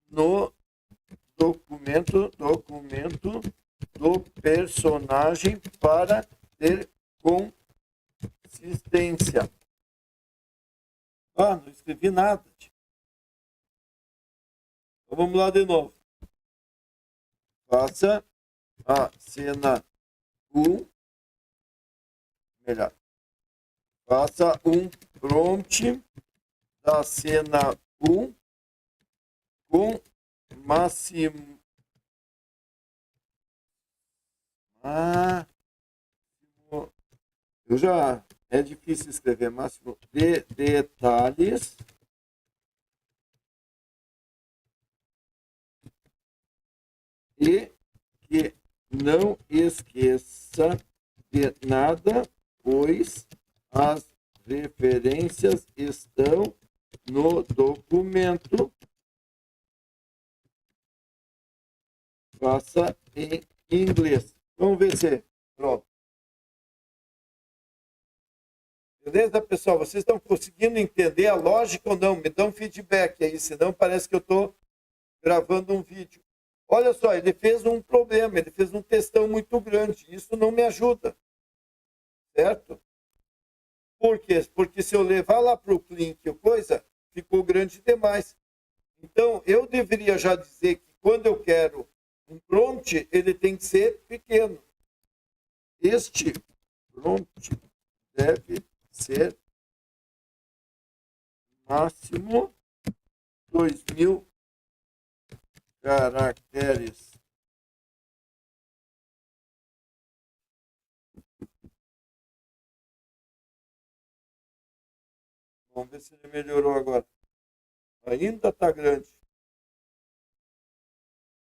no documento do personagem para ter consistência. Não escrevi nada. Então vamos lá de novo. Faça a cena 1. Melhor. Faça um prompt da cena 1 com máximo. É difícil escrever máximo de detalhes e que não esqueça de nada, pois as referências estão no documento. Faça em inglês. Vamos ver se pronto. Beleza, pessoal? Vocês estão conseguindo entender a lógica ou não? Me dão um feedback aí, senão parece que eu estou gravando um vídeo. Olha só, ele fez um problema, ele fez um textão muito grande. Isso não me ajuda. Certo? Por quê? Porque se eu levar lá para o Clink ou coisa, ficou grande demais. Então, eu deveria já dizer que quando eu quero um prompt, ele tem que ser pequeno. Este prompt deve ser máximo 2.000 caracteres. Vamos ver se ele melhorou agora. Ainda está grande.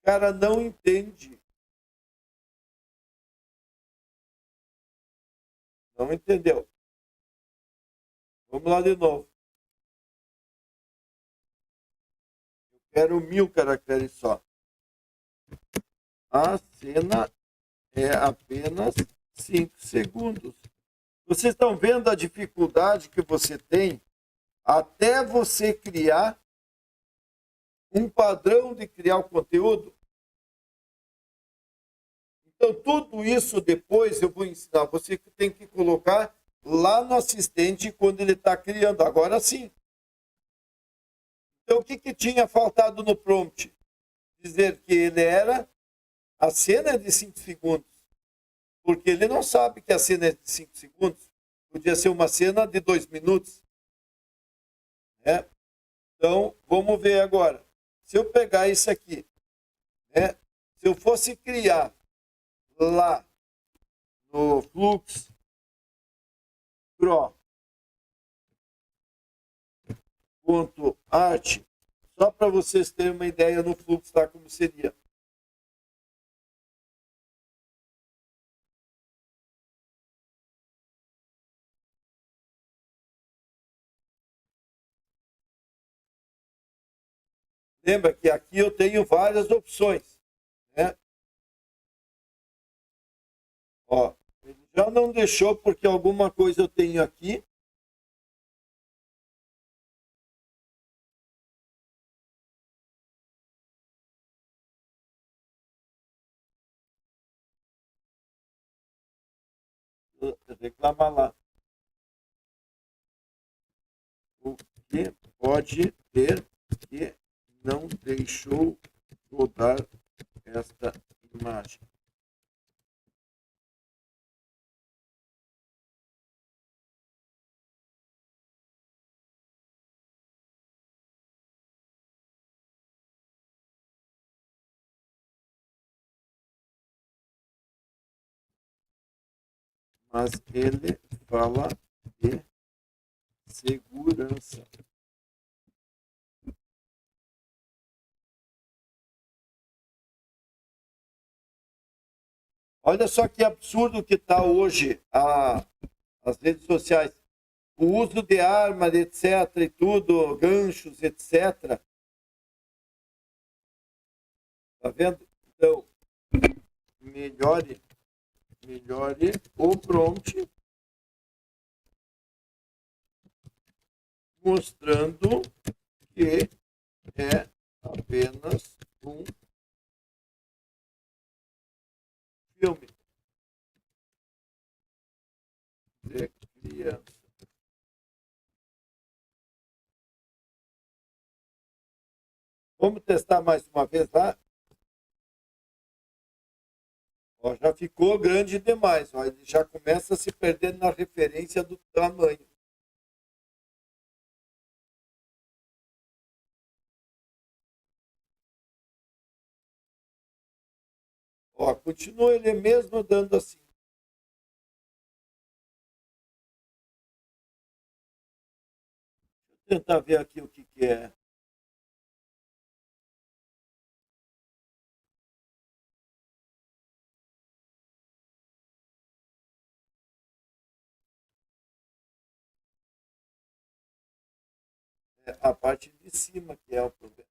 O cara não entende. Não entendeu. Vamos lá de novo. Eu quero 1.000 caracteres só. A cena é apenas 5 segundos. Vocês estão vendo a dificuldade que você tem até você criar um padrão de criar o conteúdo? Então, tudo isso depois eu vou ensinar. Você tem que colocar lá no assistente quando ele está criando. Agora sim. Então, o que tinha faltado no prompt? Dizer que ele era... A cena é de 5 segundos. Porque ele não sabe que a cena é de 5 segundos. Podia ser uma cena de 2 minutos. Né? Então, vamos ver agora. Se eu pegar isso aqui, né? Se eu fosse criar lá no Flux Pro.art, só para vocês terem uma ideia no Flux lá como seria. Lembra que aqui eu tenho várias opções, né? Ó, ele já não deixou porque alguma coisa eu tenho aqui. Reclama lá. O que pode ter que não deixou rodar esta imagem? Mas ele fala de segurança. Olha só que absurdo que está hoje as redes sociais. O uso de armas, etc. e tudo, ganchos, etc. Tá vendo? Então, melhore o prompt mostrando que é apenas um filme de criança. Vamos testar mais uma vez lá? Ó, já ficou grande demais. Ó, ele já começa a se perder na referência do tamanho. Ó, continua ele mesmo dando assim. Vou tentar ver aqui o que é. É a parte de cima que é o problema.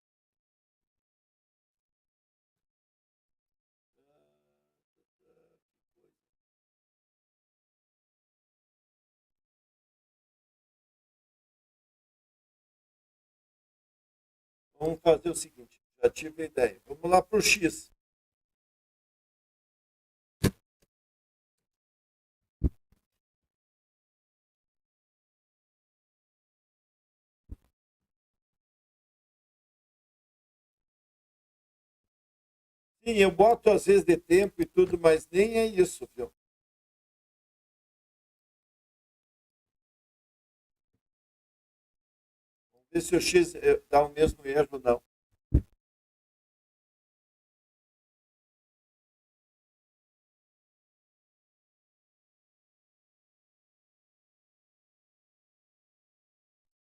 Vamos fazer o seguinte, já tive a ideia. Vamos lá para o X. Sim, eu boto às vezes de tempo e tudo, mas nem é isso, viu? Vamos ver se o X dá o mesmo erro ou não.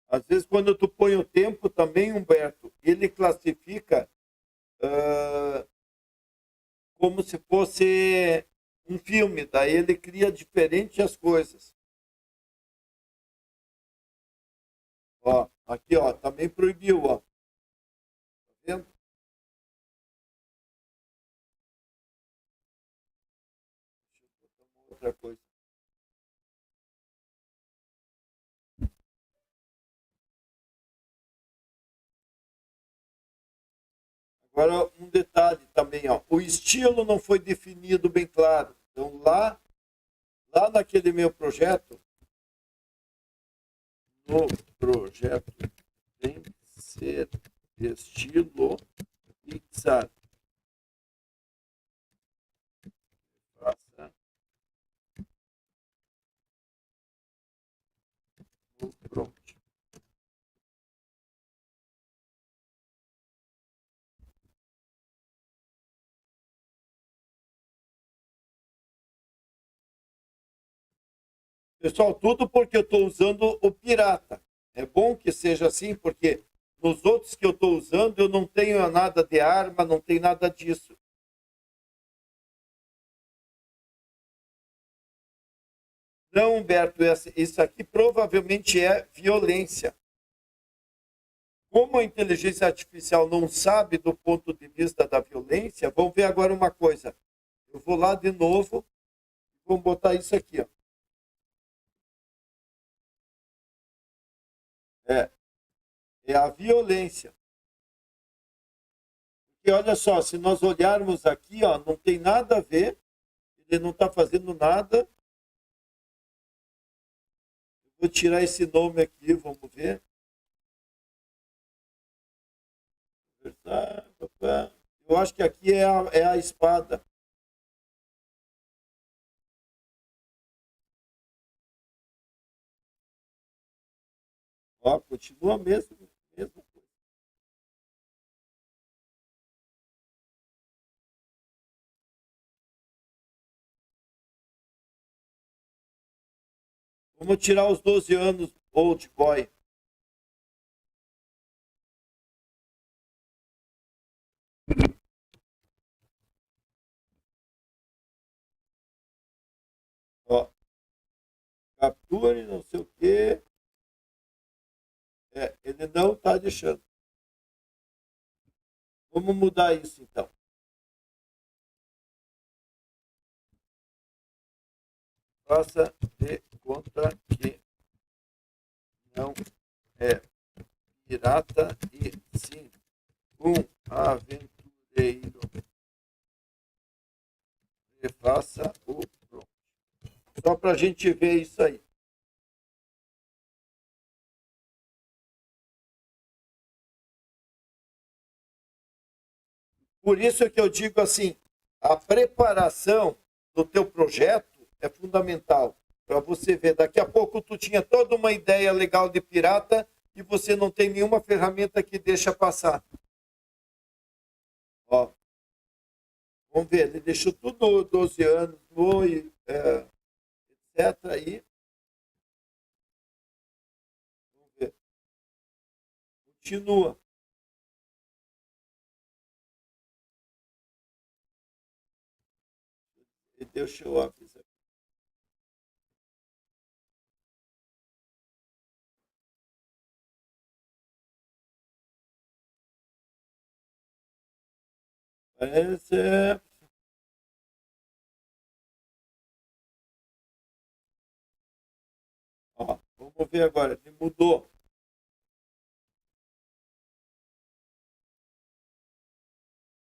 Às vezes, quando tu põe o tempo também, Humberto, ele classifica ah, como se fosse um filme, daí ele cria diferente as coisas. Ó, aqui, ó, também proibiu, ó. Tá vendo? Deixa eu botar uma outra coisa. Agora, um detalhe também, ó. O estilo não foi definido bem claro. Então, lá naquele meu projeto, no projeto tem que ser estilo Pixar. Faça o prompt. Pessoal, tudo porque eu estou usando o pirata. É bom que seja assim, porque nos outros que eu estou usando eu não tenho nada de arma, não tem nada disso. Não, Humberto, isso aqui provavelmente é violência. Como a inteligência artificial não sabe do ponto de vista da violência, vamos ver agora uma coisa. Eu vou lá de novo, vamos botar isso aqui. Ó. É, é a violência. Porque olha só, se nós olharmos aqui, ó, não tem nada a ver, ele não está fazendo nada. Vou tirar esse nome aqui, vamos ver. Eu acho que aqui é a espada. Ó, continua mesmo. Vamos tirar os 12 anos old boy. Ó, capture, não sei o quê. É, ele não está deixando. Vamos mudar isso então. Faça de conta que não é pirata e sim um aventureiro. E faça o pronto. Só para a gente ver isso aí. Por isso que eu digo assim, a preparação do teu projeto é fundamental para você ver. Daqui a pouco tu tinha toda uma ideia legal de pirata e você não tem nenhuma ferramenta que deixa passar. Ó, vamos ver, ele deixou tudo 12 anos, foi, etc. Aí, vamos ver, continua. E deu show up. Parece... Ó, vamos ver agora. Ele mudou.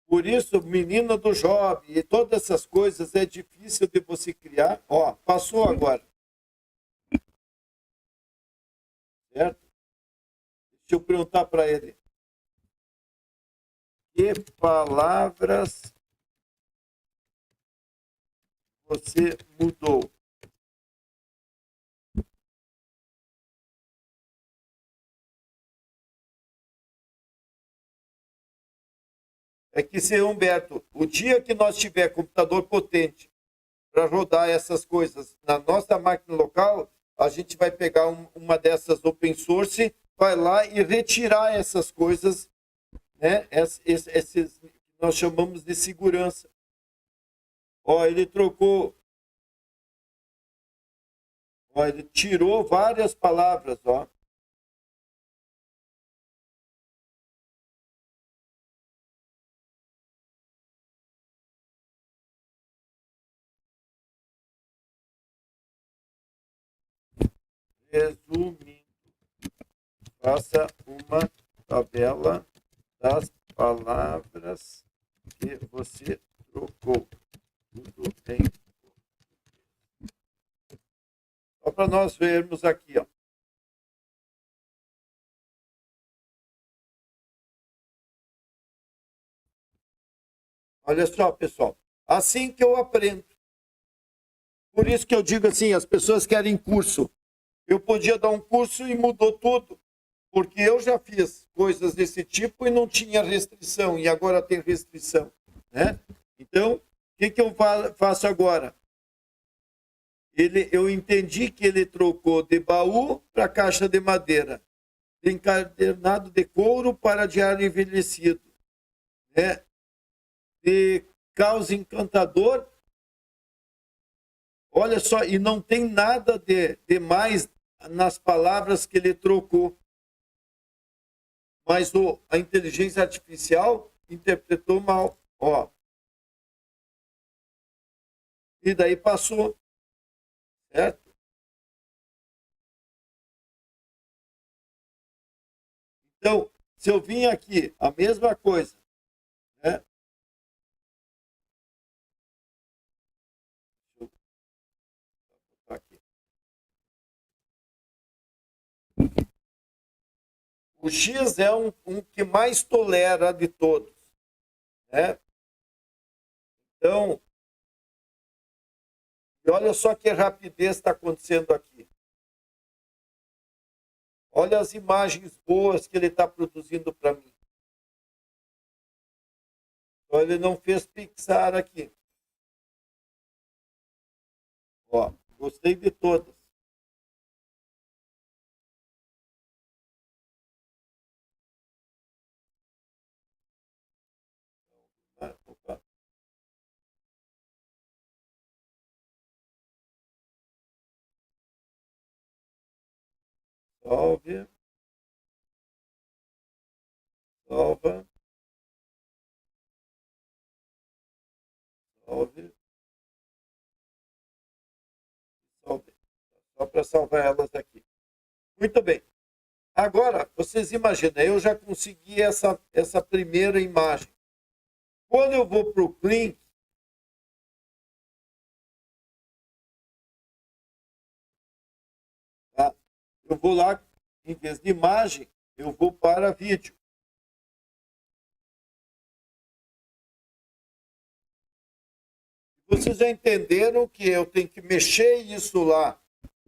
Por isso, menina do jovem e todas essas coisas é difícil de você criar. Ó, passou agora. Certo? Deixa eu perguntar para ele. Que palavras você mudou? É que, seu Humberto, o dia que nós tiver computador potente para rodar essas coisas na nossa máquina local, a gente vai pegar uma dessas open source, vai lá e retirar essas coisas, né? Esses nós chamamos de segurança. Ó, ele trocou, ó, ele tirou várias palavras, ó. Resumindo, faça uma tabela das palavras que você trocou. Tudo bem. Só para nós vermos aqui, ó. Olha só, pessoal. Assim que eu aprendo. Por isso que eu digo assim, as pessoas querem curso. Eu podia dar um curso e mudou tudo. Porque eu já fiz coisas desse tipo e não tinha restrição. E agora tem restrição. Né? Então, o que eu faço agora? Eu entendi que ele trocou de baú para caixa de madeira. De encadernado de couro para diário envelhecido. Né? De caos encantador. Olha só, e não tem nada de mais nas palavras que ele trocou. Mas a inteligência artificial interpretou mal. Ó. E daí passou. Certo? Então, se eu vim aqui, a mesma coisa. Né? Deixa eu botar aqui. O X é um que mais tolera de todos. Né? Então, e olha só que rapidez está acontecendo aqui. Olha as imagens boas que ele está produzindo para mim. Então, ele não fez Pixar aqui. Ó, gostei de todas. Opa. Salve. Salva. Salve. Salve. Só para salvar elas aqui. Muito bem. Agora, vocês imaginam, eu já consegui essa primeira imagem. Quando eu vou para o Clean, tá? Eu vou lá, em vez de imagem, eu vou para vídeo. Vocês já entenderam que eu tenho que mexer isso lá,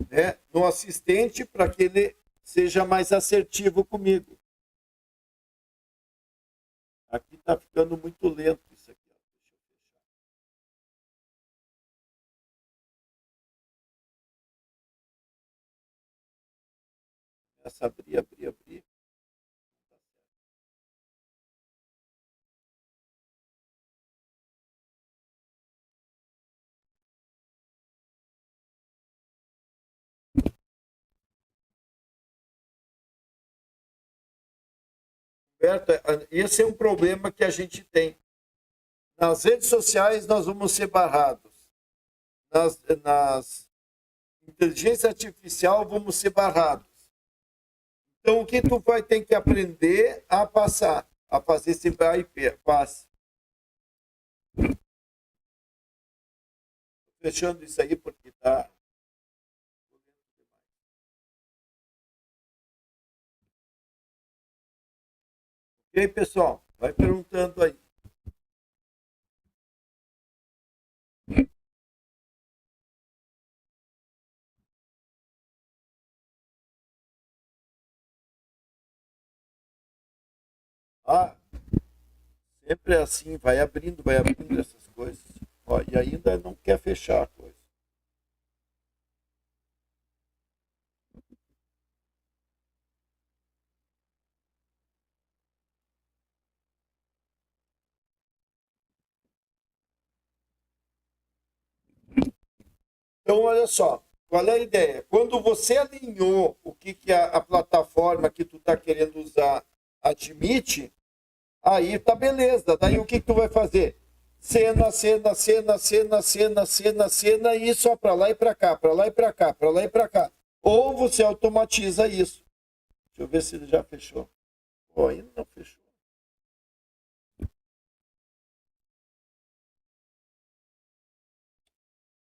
né, no assistente para que ele seja mais assertivo comigo. Aqui está ficando muito lento isso aqui. Ó. Deixa eu fechar. Começa a abrir, abrir, abrir. Esse é um problema que a gente tem. Nas redes sociais nós vamos ser barrados. Nas inteligência artificial vamos ser barrados. Então o que tu vai ter que aprender a passar, a fazer esse vai e passe. Fechando isso aí porque tá. Ok, pessoal? Vai perguntando aí. Ah, sempre é assim, vai abrindo essas coisas. Ó, e ainda não quer fechar a coisa. Então, olha só, qual é a ideia? Quando você alinhou o que a plataforma que tu está querendo usar admite, aí tá beleza. Daí o que tu vai fazer? Cena, cena, cena, cena, cena, cena, cena, e só para lá e para cá, para lá e para cá, para lá e para cá. Ou você automatiza isso. Deixa eu ver se ele já fechou. Oh, ainda não fechou.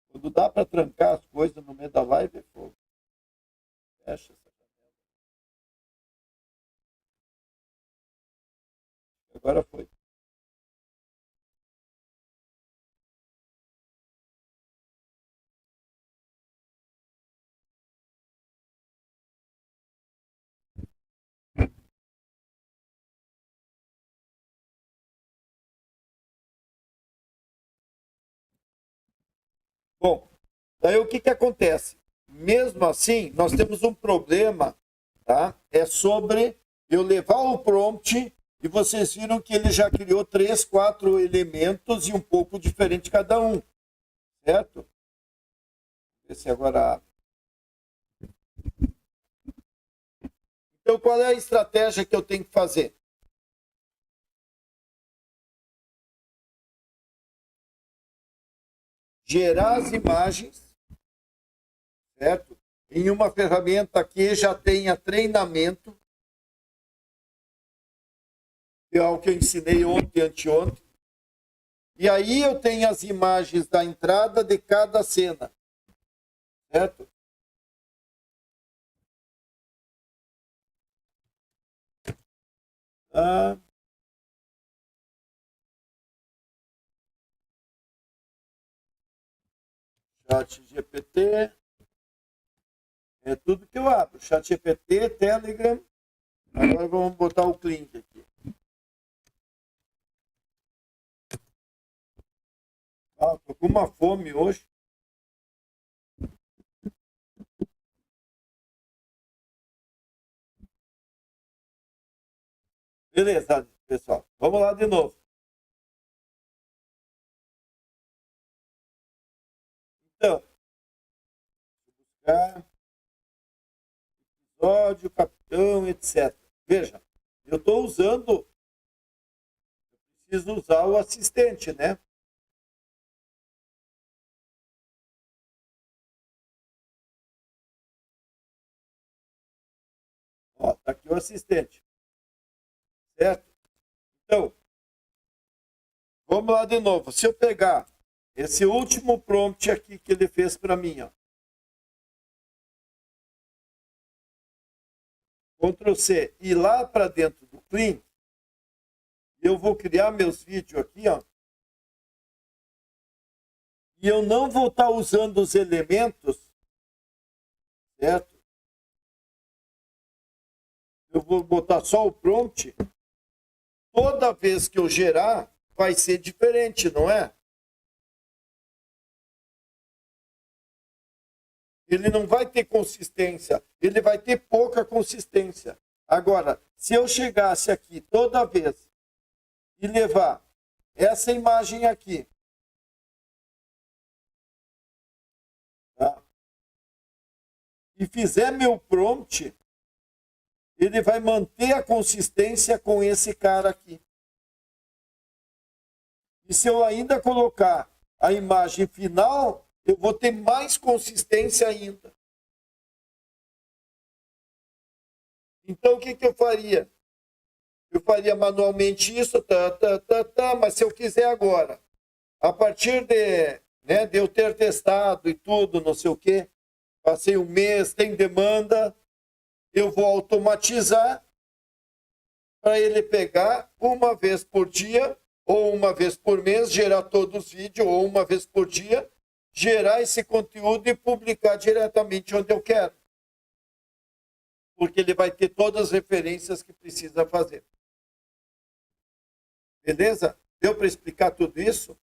Quando dá para trancar as coisas no meio da live, é fogo. Fecha essa janela. Agora foi. Bom, daí o que acontece? Mesmo assim, nós temos um problema, tá? É sobre eu levar o prompt e vocês viram que ele já criou 3, 4 elementos e um pouco diferente cada um, certo? Ver se agora. Então, qual é a estratégia que eu tenho que fazer? Gerar as imagens, certo? Em uma ferramenta que já tenha treinamento, que é algo que eu ensinei ontem, anteontem. E aí eu tenho as imagens da entrada de cada cena, certo? Ah, Chat GPT, é tudo que eu abro. Chat GPT, Telegram. Agora vamos botar o link aqui. Ah, tô com uma fome hoje. Beleza, pessoal. Vamos lá de novo. Então, episódio, capitão, etc. Veja, eu estou usando, preciso usar o assistente, né? Ó, tá aqui o assistente, certo? Então, vamos lá de novo. Se eu pegar esse último prompt aqui que ele fez para mim, ó. Ctrl C, e lá para dentro do Clean, eu vou criar meus vídeos aqui, ó. E eu não vou estar usando os elementos, certo? Eu vou botar só o prompt. Toda vez que eu gerar, vai ser diferente, não é? Ele não vai ter consistência, ele vai ter pouca consistência. Agora, se eu chegasse aqui toda vez e levar essa imagem aqui, tá? E fizer meu prompt, ele vai manter a consistência com esse cara aqui. E se eu ainda colocar a imagem final, eu vou ter mais consistência ainda. Então, o que eu faria? Eu faria manualmente isso, mas se eu quiser agora, a partir de eu ter testado e tudo, não sei o quê, passei um mês, tem demanda, eu vou automatizar para ele pegar uma vez por dia ou uma vez por mês, gerar todos os vídeos, ou uma vez por dia, gerar esse conteúdo e publicar diretamente onde eu quero. Porque ele vai ter todas as referências que precisa fazer. Beleza? Deu para explicar tudo isso?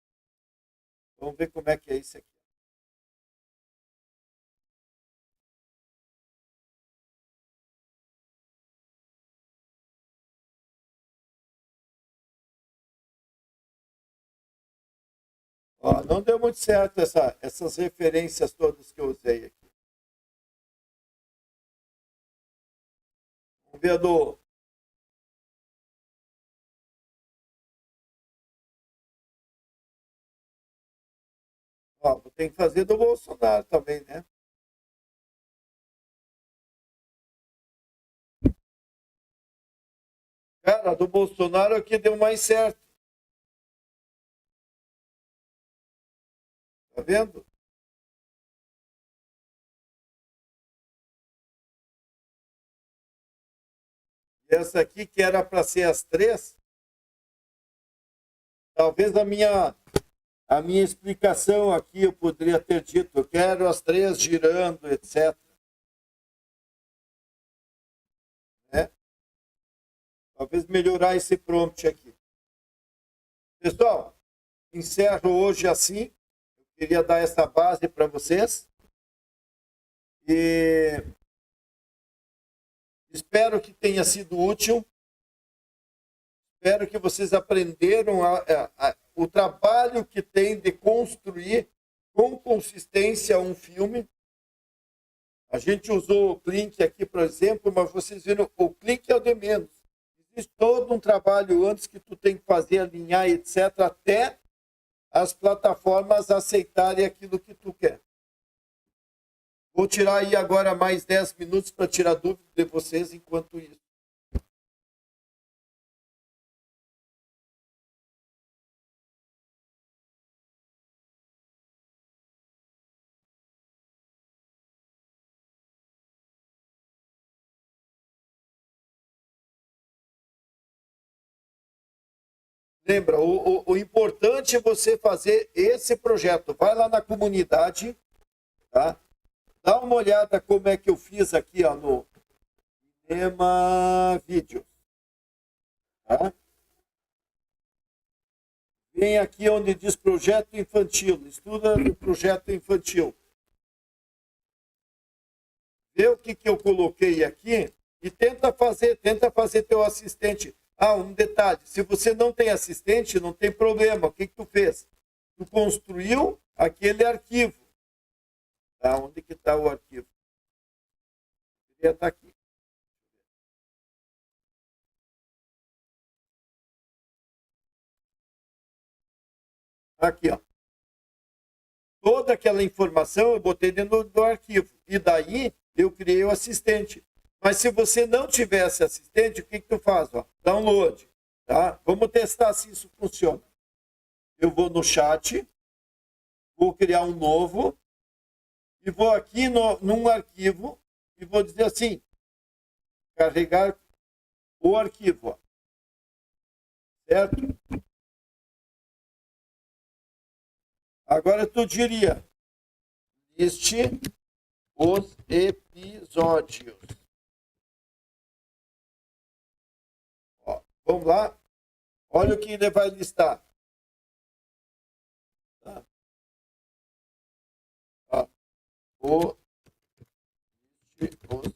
Vamos ver como é que é isso aqui. Ó, não deu muito certo essas referências todas que eu usei aqui. Vamos ver do... Ó, tem que fazer do Bolsonaro também, né? Cara, do Bolsonaro é o que deu mais certo. Tá vendo? E essa aqui, que era para ser as 3, talvez a minha explicação aqui eu poderia ter dito, eu quero as 3 girando, etc. Né? Talvez melhorar esse prompt aqui. Pessoal, encerro hoje assim. Eu queria dar essa base para vocês. E espero que tenha sido útil. Espero que vocês aprenderam o trabalho que tem de construir com consistência um filme. A gente usou o Click aqui, por exemplo, mas vocês viram, o Click é o de menos. Existe todo um trabalho antes que tu tem que fazer, alinhar, etc., até as plataformas aceitarem aquilo que tu quer. Vou tirar aí agora mais 10 minutos para tirar dúvida de vocês enquanto isso. Lembra, o importante é você fazer esse projeto. Vai lá na comunidade, tá? Dá uma olhada como é que eu fiz aqui, ó, no tema vídeo. Tá? Vem aqui onde diz projeto infantil. Estuda o projeto infantil. Vê o que eu coloquei aqui e tenta fazer teu assistente. Ah, um detalhe, se você não tem assistente, não tem problema. O que tu fez? Tu construiu aquele arquivo. Tá? Onde que está o arquivo? Deveria estar aqui. Aqui, ó. Toda aquela informação eu botei dentro do arquivo. E daí eu criei o assistente. Mas se você não tivesse assistente, o que tu faz? Ó, download. Tá? Vamos testar se isso funciona. Eu vou no chat, vou criar um novo, e vou aqui num arquivo, e vou dizer assim, carregar o arquivo. Ó. Certo? Agora tu diria, liste os episódios. Ó, vamos lá. Olha o que ele vai listar. Tá? Ó, os episódios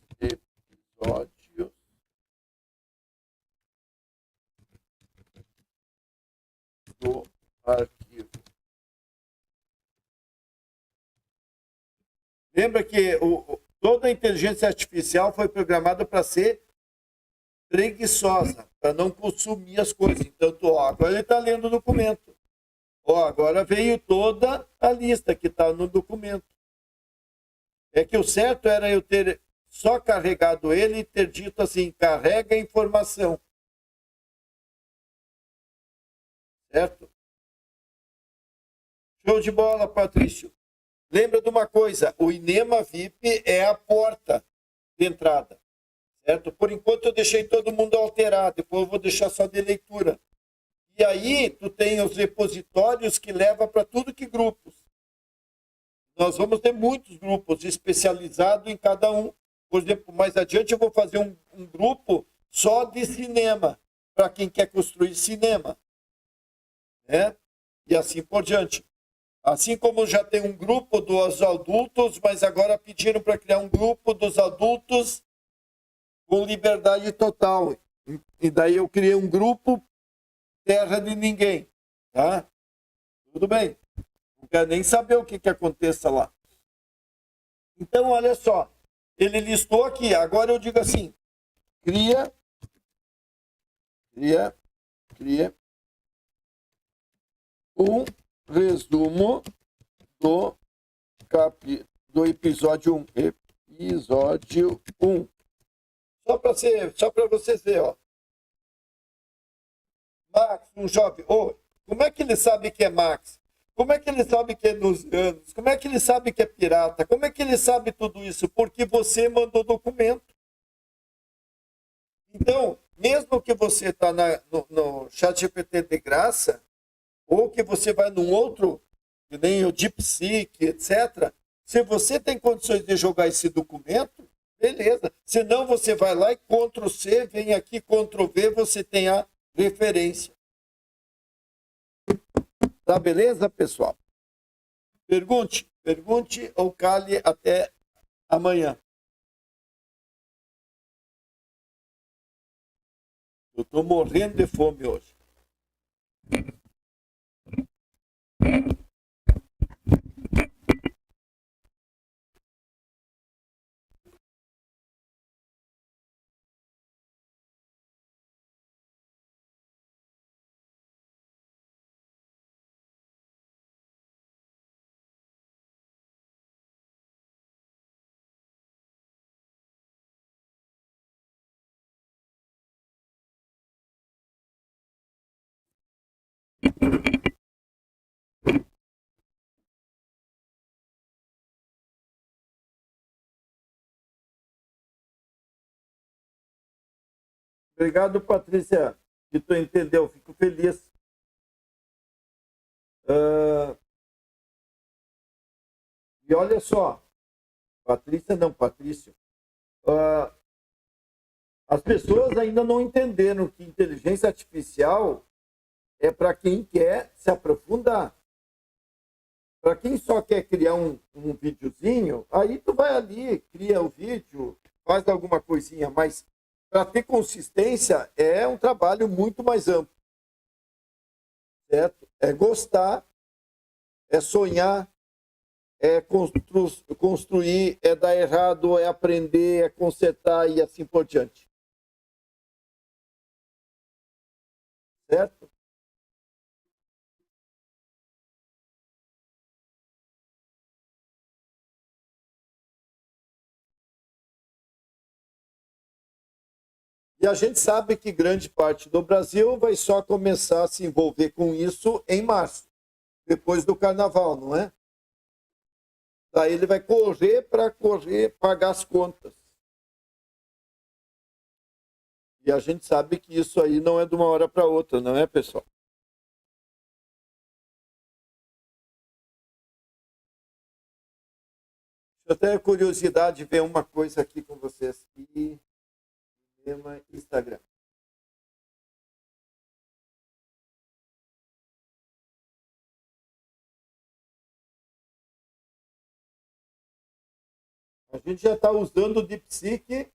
do arquivo. Lembra que toda a inteligência artificial foi programada para ser preguiçosa, para não consumir as coisas. Então, agora ele está lendo o documento. Ó, agora veio toda a lista que está no documento. É que o certo era eu ter só carregado ele e ter dito assim, carrega a informação. Certo? Show de bola, Patrício. Lembra de uma coisa, o INEMA VIP é a porta de entrada. Certo? Por enquanto eu deixei todo mundo alterado, depois eu vou deixar só de leitura. E aí tu tem os repositórios que levam para tudo que grupos. Nós vamos ter muitos grupos especializados em cada um. Por exemplo, mais adiante eu vou fazer um grupo só de cinema, para quem quer construir cinema. Né? E assim por diante. Assim como já tem um grupo dos adultos, mas agora pediram para criar um grupo dos adultos com liberdade total. E daí eu criei um grupo terra de ninguém. Tá? Tudo bem. Não quero nem saber o que aconteça lá. Então, olha só. Ele listou aqui. Agora eu digo assim. Cria um resumo do episódio 1. Episódio 1. Só para vocês verem, ó. Max, um jovem. Como é que ele sabe que é Max? Como é que ele sabe que é dos anos? Como é que ele sabe que é pirata? Como é que ele sabe tudo isso? Porque você mandou documento. Então, mesmo que você está no ChatGPT de graça, ou que você vai num outro, que nem o DeepSeek, etc., se você tem condições de jogar esse documento, beleza. Senão você vai lá e Ctrl+C, vem aqui Ctrl+V, você tem a referência. Tá beleza, pessoal? Pergunte ou cale até amanhã. Eu estou morrendo de fome hoje. Obrigado, Patrícia, que tu entendeu. Fico feliz. E olha só, Patrício. As pessoas ainda não entenderam que inteligência artificial é para quem quer se aprofundar. Para quem só quer criar um videozinho, aí tu vai ali, cria o vídeo, faz alguma coisinha, mas para ter consistência é um trabalho muito mais amplo. Certo? É gostar, é sonhar, é construir, é dar errado, é aprender, é consertar e assim por diante. Certo? E a gente sabe que grande parte do Brasil vai só começar a se envolver com isso em março, depois do carnaval, não é? Daí ele vai correr para pagar as contas. E a gente sabe que isso aí não é de uma hora para outra, não é, pessoal? Eu tenho curiosidade de ver uma coisa aqui com vocês. E tema Instagram. A gente já está usando o DeepSeek,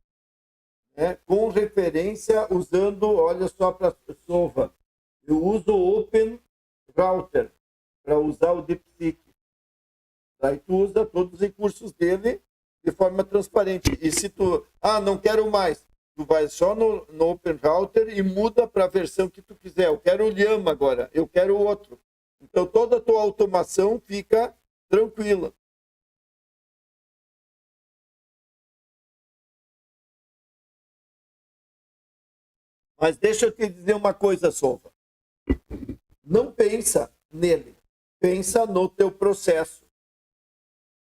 né, com referência, usando, olha só para Sova. Eu uso o Open Router para usar o DeepSeek. Daí tu usa todos os recursos dele de forma transparente. E se tu, não quero mais, tu vai só no Open Router e muda para a versão que tu quiser. Eu quero o Llama agora, eu quero o outro. Então, toda a tua automação fica tranquila. Mas deixa eu te dizer uma coisa, Sova. Não pensa nele. Pensa no teu processo.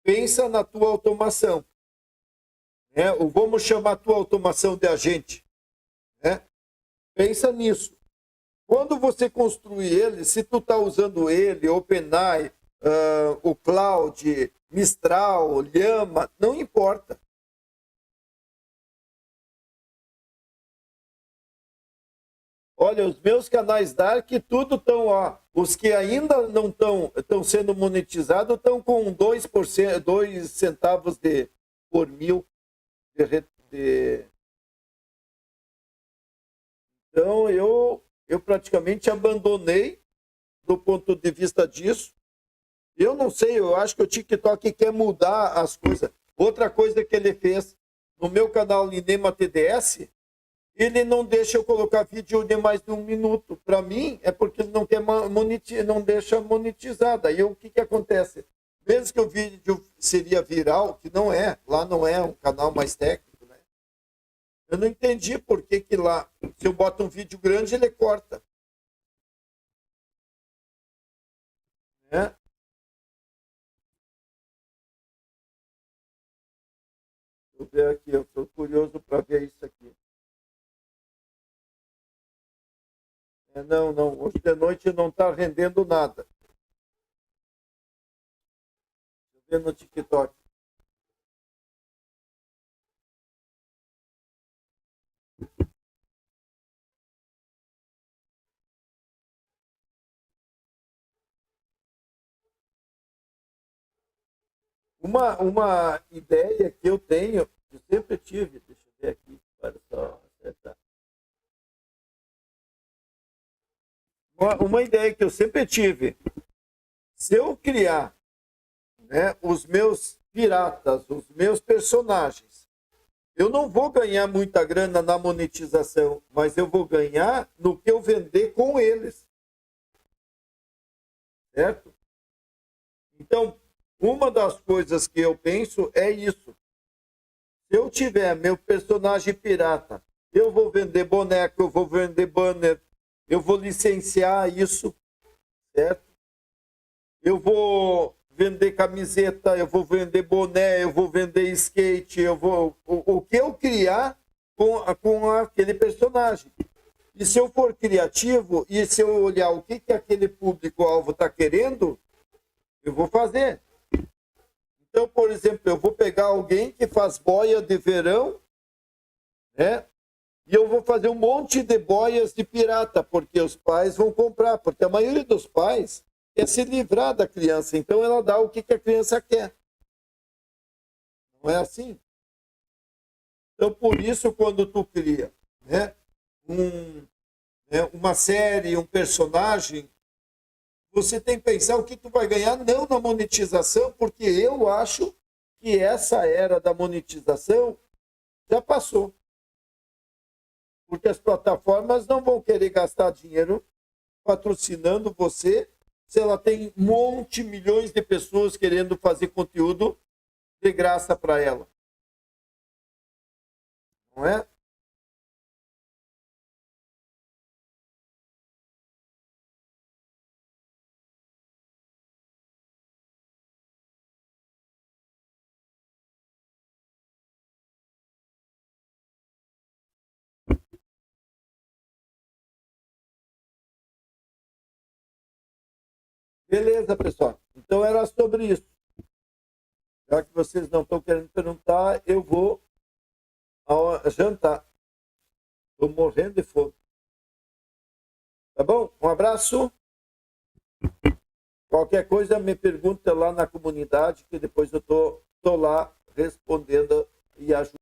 Pensa na tua automação. Ou vamos chamar a tua automação de agente. Pensa nisso. Quando você construir ele, se tu está usando ele, OpenAI, o Cloud, Mistral, Llama, não importa. Olha, os meus canais Dark, tudo estão, os que ainda não estão sendo monetizados, estão com 2%, 2 centavos por mil. Então, eu praticamente abandonei do ponto de vista disso. Eu não sei, eu acho que o TikTok quer mudar as coisas. Outra coisa que ele fez no meu canal Linema TDS, ele não deixa eu colocar vídeo de mais de 1 minuto. Para mim, é porque ele não quer não deixa monetizar. Aí o que acontece? Mesmo que o vídeo seria viral, que não é, lá não é um canal mais técnico, né? Eu não entendi por que lá, se eu boto um vídeo grande, ele corta. Deixa eu ver aqui, eu estou curioso para ver isso aqui. Não, hoje de noite não está rendendo nada. Deixa eu ver no TikTok. Uma ideia que eu tenho, que sempre tive, deixa eu ver aqui, para só acertar. Uma ideia que eu sempre tive, se eu criar, os meus piratas, os meus personagens, eu não vou ganhar muita grana na monetização, mas eu vou ganhar no que eu vender com eles. Certo? Então, uma das coisas que eu penso é isso. Se eu tiver meu personagem pirata, eu vou vender boneco, eu vou vender banner, eu vou licenciar isso, certo? Eu vou vender camiseta, eu vou vender boné, eu vou vender skate, o que eu criar com aquele personagem. E se eu for criativo, e se eu olhar o que aquele público-alvo está querendo, eu vou fazer. Então, por exemplo, eu vou pegar alguém que faz boia de verão, e eu vou fazer um monte de boias de pirata, porque os pais vão comprar, porque a maioria dos pais quer se livrar da criança, então ela dá o que a criança quer. Não é assim? Então, por isso, quando tu cria uma série, um personagem, você tem que pensar o que tu vai ganhar, não na monetização, porque eu acho que essa era da monetização já passou. Porque as plataformas não vão querer gastar dinheiro patrocinando você se ela tem milhões de pessoas querendo fazer conteúdo de graça para ela. Não é? Beleza, pessoal. Então era sobre isso. Já que vocês não estão querendo perguntar, eu vou jantar. Estou morrendo de fome. Tá bom? Um abraço. Qualquer coisa me pergunta lá na comunidade, que depois eu tô lá respondendo e ajudando.